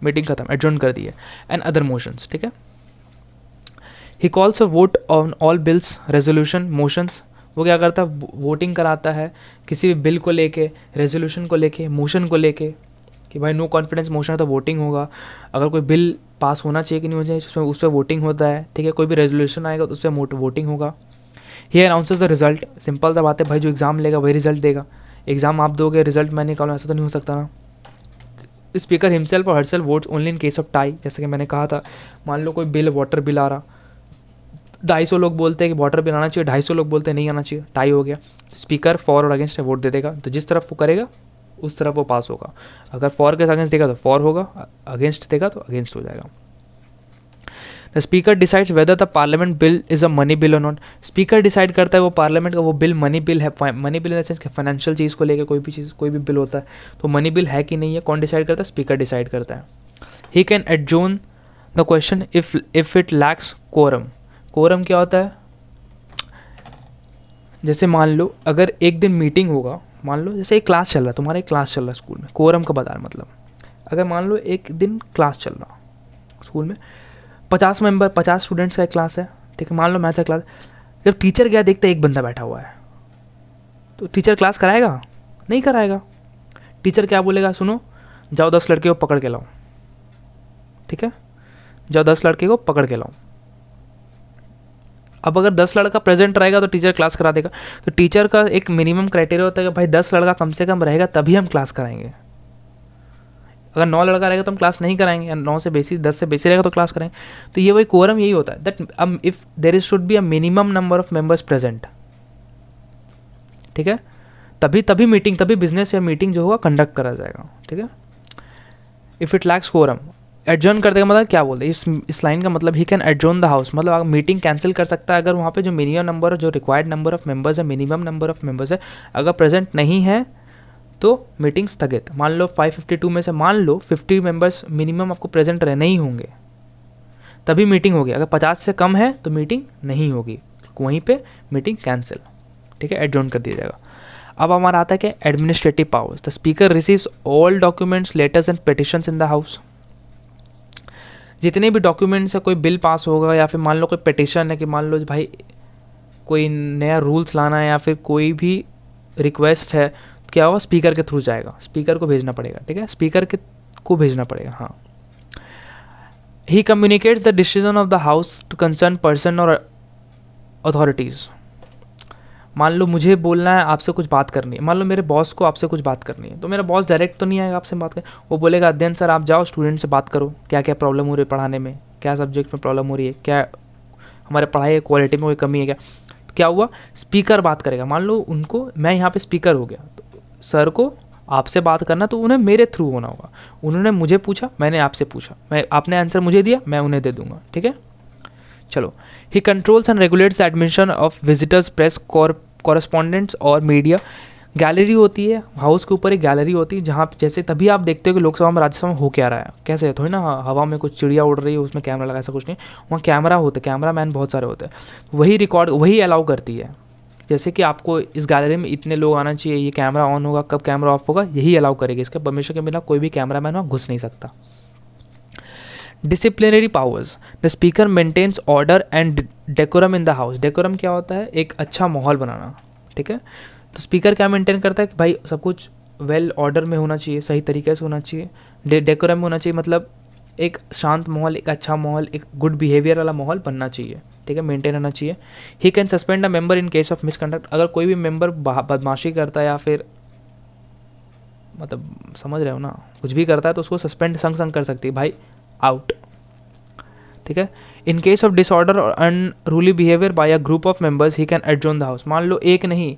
मीटिंग ख़त्म, एडजर्न कर दिए. And other motions. ठीक है, he calls a vote on all bills, resolution, motions. वो क्या करता है? वोटिंग कराता है किसी भी बिल को लेके, रेजोल्यूशन को लेके, मोशन को लेके, कि भाई नो कॉन्फिडेंस मोशन है तो वोटिंग होगा. अगर कोई बिल पास होना चाहिए कि नहीं होना चाहिए, उस पर वोटिंग होता है. ठीक है, कोई भी रेजोल्यूशन आएगा तो उस पर वोटिंग होगा. ही अनाउंसेस द रिजल्ट. सिंपल सा बात है भाई, जो एग्ज़ाम लेगा वही रिजल्ट देगा. एग्ज़ाम आप दोगे, रिजल्ट मैं निकालूँ, ऐसा तो नहीं हो सकता ना. स्पीकर हिमसेल्फ और herself votes only in case of tie. जैसे कि मैंने कहा था, मान लो कोई बिल, वाटर बिल आ रहा, 250 लोग बोलते हैं कि वाटर बिल आना चाहिए, 250 लोग बोलते हैं नहीं आना चाहिए, टाई हो गया, स्पीकर फॉर और अगेंस्ट वोट दे देगा. तो जिस तरफ वो करेगा उस तरफ वो पास होगा. अगर फॉर के अगेंस्ट देगा तो फॉर होगा, अगेंस्ट देगा तो अगेंस्ट हो जाएगा. The speaker decides whether the parliament bill is a money bill or not. Speaker decide करता है वो पार्लियामेंट का वो बिल मनी बिल है. Money bill in the sense financial चीज़ को लेकर कोई भी चीज़, कोई भी बिल होता है तो मनी बिल है कि नहीं है, कौन डिसाइड करता है? स्पीकर डिसाइड करता है. He can adjourn the question if it lacks quorum. Quorum क्या होता है? जैसे मान लो अगर एक दिन मीटिंग होगा, मान लो जैसे एक क्लास चल रहा है, तुम्हारा एक क्लास चल रहा है स्कूल में, कोरम का बता मतलब, अगर मान लो एक दिन क्लास चल रहा स्कूल में, 50 स्टूडेंट्स का एक क्लास है. ठीक है, मान लो मैथ्स का क्लास. जब टीचर गया देखते एक बंदा बैठा हुआ है, तो टीचर क्लास कराएगा? नहीं कराएगा. टीचर क्या बोलेगा? सुनो, जाओ 10 लड़के को पकड़ के लाओ. ठीक है, जाओ 10 लड़के को पकड़ के लाओ. अब अगर 10 लड़का प्रेजेंट रहेगा तो टीचर क्लास करा देगा. तो टीचर का एक मिनिमम क्राइटेरिया होता है कि भाई 10 लड़का कम से कम रहेगा तभी हम क्लास कराएंगे. अगर 9 लड़का रहेगा तो हम क्लास नहीं कराएंगे, या 9 से बेसी, 10 से बेसी रहेगा तो क्लास करेंगे. तो ये वही कोरम यही होता है that if there is should be a minimum number of members present. ठीक है, तभी मीटिंग, तभी बिजनेस या मीटिंग जो होगा कंडक्ट करा जाएगा. ठीक है, if it lacks quorum. Adjourn कर देगा मतलब क्या बोलते हैं इस लाइन का मतलब, he can adjourn the house मतलब अगर मीटिंग कैंसिल कर सकता है अगर वहाँ पे जो मिनिमम नंबर, जो रिक्वायर्ड नंबर ऑफ मेंबर्स है, मिनिमम नंबर ऑफ मेंबर्स है, अगर प्रेजेंट नहीं है तो मीटिंग स्थगित. मान लो 552 में से मान लो 50 मेंबर्स मिनिमम आपको प्रेजेंट रहने ही होंगे, तभी मीटिंग होगी. अगर 50 से कम है तो मीटिंग नहीं होगी, वहीं पे मीटिंग कैंसिल. ठीक है, एडजर्न कर दिया जाएगा. अब हमारा आता है कि administrative powers. The speaker receives all documents, letters and petitions in the house. जितने भी डॉक्यूमेंट्स है, कोई बिल पास होगा या फिर मान लो कोई पिटिशन है कि मान लो भाई कोई नया रूल्स लाना है या फिर कोई भी रिक्वेस्ट है क्या होगा, स्पीकर के थ्रू जाएगा, स्पीकर को भेजना पड़ेगा, ठीक है, स्पीकर के को भेजना पड़ेगा। हाँ, he communicates the decision of the house to concern person और अथॉरिटीज़। मान लो मुझे बोलना है, आपसे कुछ बात करनी है, मान लो मेरे बॉस को आपसे कुछ बात करनी है, तो मेरा बॉस डायरेक्ट तो नहीं आएगा आपसे बात करने, वो बोलेगा अध्ययन सर आप जाओ स्टूडेंट से बात करो, क्या क्या प्रॉब्लम हो रही है पढ़ाने में, क्या सब्जेक्ट में प्रॉब्लम हो रही है, क्या हमारे पढ़ाई क्वालिटी में कोई कमी है क्या। तो क्या हुआ, स्पीकर बात करेगा। मान लो उनको, मैं यहाँ पे स्पीकर हो गया, तो सर को आपसे बात करना तो उन्हें मेरे थ्रू होना होगा। उन्होंने मुझे पूछा, मैंने आपसे पूछा, मैं आपने आंसर मुझे दिया, मैं उन्हें दे दूंगा, ठीक है। चलो, ही controls and regulates the admission of visitors, press, correspondents और मीडिया। गैलरी होती है, हाउस के ऊपर एक गैलरी होती है जहाँ जैसे तभी आप देखते हो कि लोकसभा में राज्यसभा में हो क्या रहा है, कैसे है, थोड़ी ना हवा में कुछ चिड़िया उड़ रही है उसमें कैमरा लगा, ऐसा कुछ नहीं। वहाँ कैमरा होते, कैमरा मैन बहुत सारे होते हैं, वही रिकॉर्ड वही अलाउ करती है। जैसे कि आपको इस गैलरी में इतने लोग आना चाहिए, ये कैमरा ऑन होगा, कब कैमरा ऑफ होगा, यही अलाउ करेगी। इसके परमिशन के बिना कोई भी कैमरा मैन वहाँ घुस नहीं सकता। Disciplinary powers, the speaker maintains order and decorum in the house. Decorum क्या होता है, एक अच्छा माहौल बनाना, ठीक है। तो स्पीकर क्या मेंटेन करता है कि भाई सब कुछ वेल ऑर्डर में होना चाहिए, सही तरीके से होना चाहिए, डेकोरम में होना चाहिए, मतलब एक शांत माहौल, एक अच्छा माहौल, एक गुड बिहेवियर वाला माहौल बनना चाहिए, ठीक है, मेंटेन होना चाहिए। He can suspend a member in case of misconduct. अगर कोई भी मेंबर बदमाशी करता है या फिर मतलब समझ रहे हो ना, कुछ भी करता है तो उसको सस्पेंड संग संग कर सकती है, भाई आउट, ठीक है। इन केस ऑफ डिसऑर्डर और unruly behaviour by a group of members he can adjourn the house. मान लो एक नहीं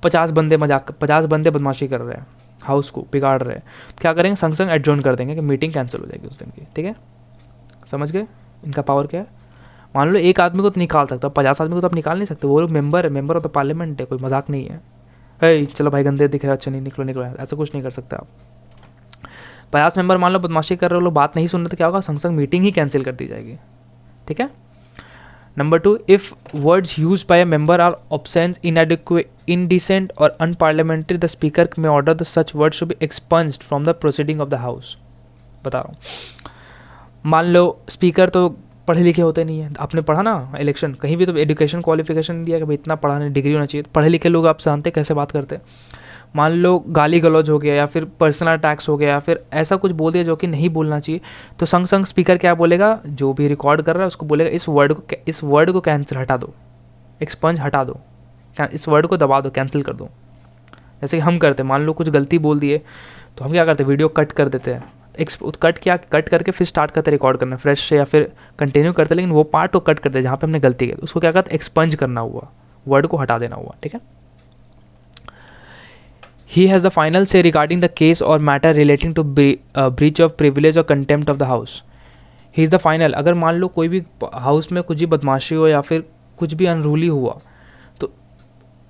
50 बंदे बदमाशी कर रहे हैं, हाउस को बिगाड़ रहे हैं, तो क्या करेंगे, संग संग एडजॉर्न कर देंगे कि मीटिंग कैंसिल हो जाएगी उस दिन की, ठीक है। समझ गए इनका पावर क्या है। मान लो एक आदमी को तो निकाल सकता है, 50 आदमी को तो आप निकाल नहीं सकते, वो लोग मेंबर ऑफ द पार्लियामेंट है, कोई मजाक नहीं है। चलो भाई गंदे दिख रहा है, अच्छा नहीं निकलो, ऐसा कुछ नहीं कर सकते आप। 50 मेंबर मान लो बदमाशी कर रहे हो, लोग बात नहीं सुन रहे, तो क्या होगा, संग संग मीटिंग ही कैंसिल कर दी जाएगी, ठीक है। Number 2, if words use by a member are obscene, inadequate, indecent or unparliamentary, the speaker may order the such word should be expunged from the proceeding of the house. बता रहा हूँ, मान लो speaker तो पढ़े लिखे होते नहीं है, आपने पढ़ा ना इलेक्शन कहीं भी तो एजुकेशन क्वालिफिकेशन दिया कि भाई इतना पढ़ाने डिग्री होना चाहिए, पढ़े लिखे लोग आप जानते कैसे बात करते हैं। मान लो गाली गलौज हो गया या फिर पर्सनल अटैक्स हो गया या फिर ऐसा कुछ बोल दिया जो कि नहीं बोलना चाहिए, तो संग संग स्पीकर क्या बोलेगा, जो भी रिकॉर्ड कर रहा है उसको बोलेगा इस वर्ड को कैंसिल हटा दो, एक्सपंज हटा दो, इस वर्ड को दबा दो, कैंसिल कर दो। जैसे कि हम करते हैं, मान लो कुछ गलती बोल दिए तो हम क्या करते हैं, वीडियो कट कर देते हैं, कट करके फिर स्टार्ट करते रिकॉर्ड करना फ्रेश से या फिर कंटिन्यू करते, लेकिन वो पार्ट को कट करते जहाँ पे हमने गलती की, उसको क्या कहते हैं, एक्सपंज करना हुआ, वर्ड को हटा देना हुआ, ठीक है। He has the final say regarding the case or matter relating to breach of privilege or contempt of the house. He is the final। अगर मान लो कोई भी हाउस में कुछ भी बदमाशी हो या फिर कुछ भी अनरूली हुआ तो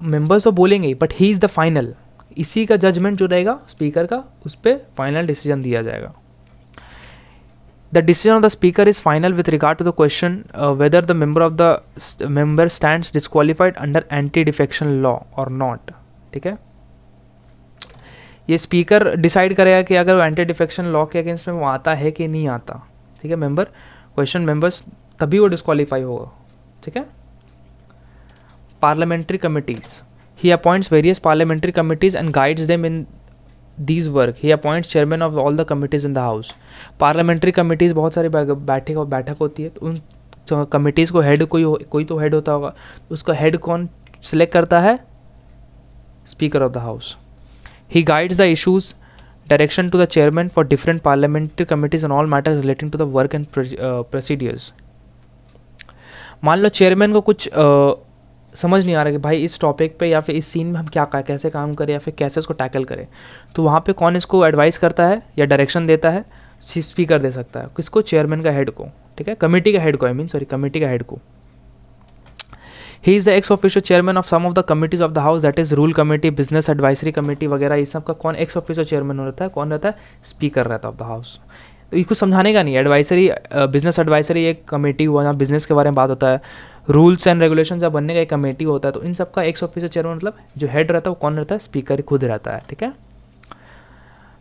मेंबर्स तो बोलेंगे ही, but he is the final. इसी का जजमेंट जो रहेगा स्पीकर का, उस पर फाइनल डिसीजन दिया जाएगा। The decision of the speaker is final with regard to the question whether the member stands disqualified under anti-defection law or not, ठीक है। ये स्पीकर डिसाइड करेगा कि अगर वो एंटी डिफेक्शन लॉ के अगेंस्ट में वो आता है कि नहीं आता, ठीक है। मेंबर्स तभी वो डिस्क्वालीफाई होगा, ठीक है। Parliamentary committees, he appoints various parliamentary committees and guides them in these work. He appoints chairman of all the committees in the house. Parliamentary committees बहुत सारी बैठक होती है, तो उन कमिटीज़ को हेड कोई तो हेड होता होगा, उसका हेड कौन सिलेक्ट करता है, speaker of the house. He guides the issues direction to the chairman for different parliamentary committees on all matters relating to the work and procedures. मान लो चेयरमैन को कुछ समझ नहीं आ रहा कि भाई इस टॉपिक पे या फिर इस सीन में हम कैसे काम करें या फिर कैसे इसको टैकल करें, तो वहाँ पे कौन इसको एडवाइस करता है या डायरेक्शन देता है, स्पीकर दे सकता है। किसको, चेयरमैन का हेड को, ठीक है, कमेटी का हेड को, कमेटी का हेड को। He is the ex officio chairman of some of the committees of the house, that is rule committee, business advisory committee वगैरह। इस सब का कौन एक्स ऑफिशियो चेयरमैन रहता है, कौन रहता है, स्पीकर रहता है ऑफ द हाउस। तो ये कुछ समझाने का नहीं है, एडवाइजरी बिजनेस एडवाइजरी एक कमेटी हुआ जहाँ बिजनेस के बारे में बात होता है, रूल्स एंड रेगुलेशन जब बनने का एक कमेटी होता है, तो इन सब का एक्स ऑफिशियो चेयरमैन मतलब जो हेड रहता है वो कौन रहता है, स्पीकर खुद रहता है, ठीक है।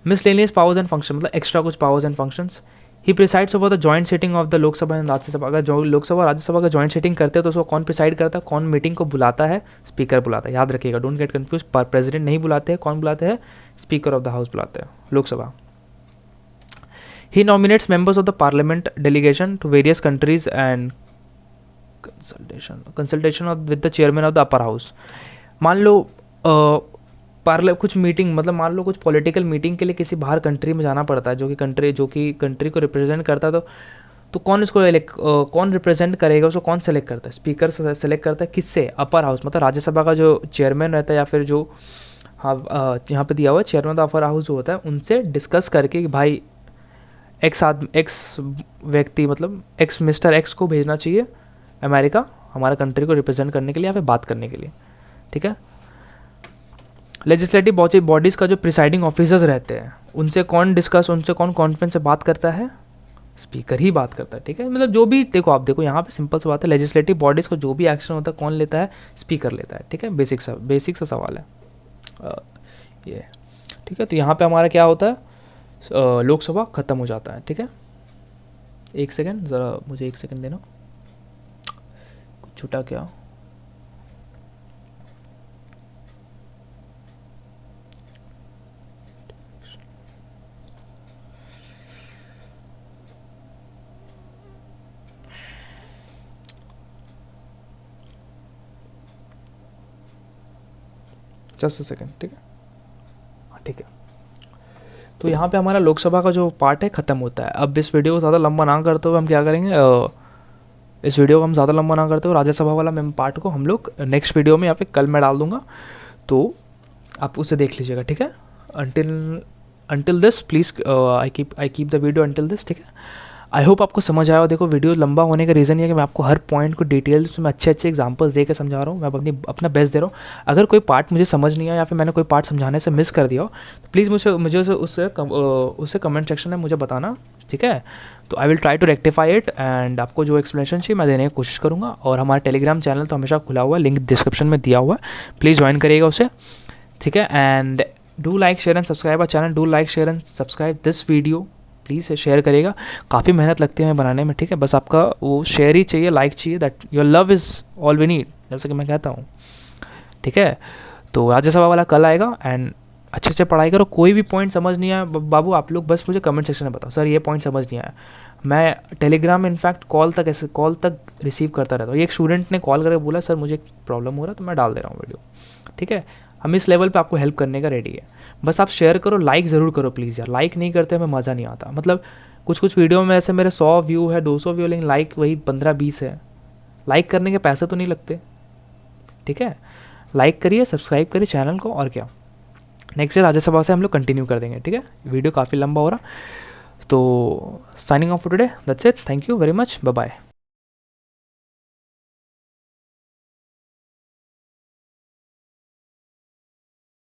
मिसलेनियस पावर्स एंड फंक्शन मतलब एक्स्ट्रा कुछ powers and functions. He presides over the joint sitting of the Lok Sabha and Rajya Sabha. अगर जो लोकसभा और राज्यसभा का जॉइंट सीटिंग करते हैं तो उसको कौन प्रिसाइड करता है, कौन मीटिंग को बुलाता है, स्पीकर बुलाता है। याद रखिएगा, डोंट गेट कन्फ्यूज, प्रेसिडेंट नहीं बुलाते हैं, कौन बुलाते हैं, स्पीकर ऑफ द हाउस बुलाते हैं, Lok Sabha. He nominates members of the parliament delegation to various countries and consultation with the chairman of the upper house. मान लो कुछ मीटिंग, मतलब मान लो कुछ पॉलिटिकल मीटिंग के लिए किसी बाहर कंट्री में जाना पड़ता है, जो कि कंट्री को रिप्रेजेंट करता है, तो कौन इसको कौन रिप्रेजेंट करेगा, उसको कौन सेलेक्ट करता है, स्पीकर सेलेक्ट करता है। किससे, अपर हाउस, मतलब राज्यसभा का जो चेयरमैन रहता है या फिर जो, हाँ यहाँ पे दिया हुआ है चेयरमैन ऑफ अपर हाउस जो होता है, उनसे डिस्कस करके कि भाई एक्स व्यक्ति, मतलब मिस्टर एक्स को भेजना चाहिए अमेरिका हमारा कंट्री को रिप्रेजेंट करने के लिए या फिर बात करने के लिए, ठीक है। लेजिस्लेटिव बॉडीज़ का जो प्रिसाइडिंग ऑफिसर्स रहते हैं उनसे कौन कॉन्फ्रेंस से बात करता है, स्पीकर ही बात करता है, ठीक है। मतलब जो भी देखो, आप देखो यहाँ पे सिंपल सी बात है, लेजिस्लेटिव बॉडीज़ का जो भी एक्शन होता है कौन लेता है, स्पीकर लेता है, ठीक है। बेसिक सा सवाल है ये, ठीक है। तो यहाँ पे हमारा क्या होता है, लोकसभा ख़त्म हो जाता है, ठीक है। एक सेकेंड, ज़रा मुझे एक सेकेंड देना, कुछ छूटा क्या। जस्ट अ सेकेंड, ठीक है, हाँ ठीक है। तो यहाँ पे हमारा लोकसभा का जो पार्ट है ख़त्म होता है। अब इस वीडियो को ज़्यादा लंबा ना करते हुए हम क्या करेंगे, इस वीडियो को हम ज़्यादा लंबा ना करते हुए राज्यसभा वाला मैं पार्ट को हम लोग नेक्स्ट वीडियो में या फिर कल मैं डाल दूँगा, तो आप उसे देख लीजिएगा, ठीक है। Until this please I keep the video until this, ठीक है। आई होप आपको समझ आया हो। देखो वीडियो लंबा होने का रीज़न ये है कि मैं आपको हर पॉइंट को डिटेल्स में अच्छे एग्जांपल्स दे के समझा रहा हूँ, मैं अपना बेस्ट दे रहा हूँ। अगर कोई पार्ट मुझे समझ नहीं आया या फिर मैंने कोई पार्ट समझाने से मिस कर दिया हो तो प्लीज़ मुझे उससे कमेंट सेक्शन में मुझे बताना, ठीक है। तो I will try to rectify it and आपको जो एक्सप्लेनेशन चाहिए मैं देने की कोशिश करूँगा। और हमारा टेलीग्राम चैनल तो हमेशा खुला हुआ है, लिंक डिस्क्रिप्शन में दिया हुआ है, प्लीज़ ज्वाइन करिएगा उसे, ठीक है। And do like share and subscribe our channel, do like share and subscribe this video, please share करिएगा। काफ़ी मेहनत लगती है बनाने में, ठीक है। बस आपका वो शेयर ही चाहिए, लाइक चाहिए, that your love is all we need, जैसे कि मैं कहता हूँ, ठीक है। तो राज्यसभा वाला कल आएगा एंड अच्छे से पढ़ाई करो। कोई भी पॉइंट समझ नहीं आया बाबू, आप लोग बस मुझे कमेंट सेक्शन में बताओ, सर ये पॉइंट समझ नहीं आया। मैं टेलीग्राम में इनफैक्ट कॉल तक रिसीव करता रहता हूँ। एक स्टूडेंट ने कॉल करके बोला सर मुझे प्रॉब्लम हो रहा है, तो मैं डाल दे रहा हूँ वीडियो, ठीक है। हम इस लेवल पे आपको हेल्प करने का रेडी है। बस आप शेयर करो, लाइक ज़रूर करो प्लीज़ यार, लाइक नहीं करते हमें मज़ा नहीं आता। मतलब कुछ वीडियो में ऐसे मेरे 100 व्यू है, 200 व्यू, लेकिन लाइक वही 15-20 है। लाइक करने के पैसे तो नहीं लगते, ठीक है। लाइक करिए, सब्सक्राइब करिए चैनल को, और क्या। नेक्स्ट डे राज्यसभा से हम लोग कंटिन्यू कर देंगे, ठीक है। वीडियो काफ़ी लंबा हो रहा, तो signing off today, that's it, thank you very much, bye bye.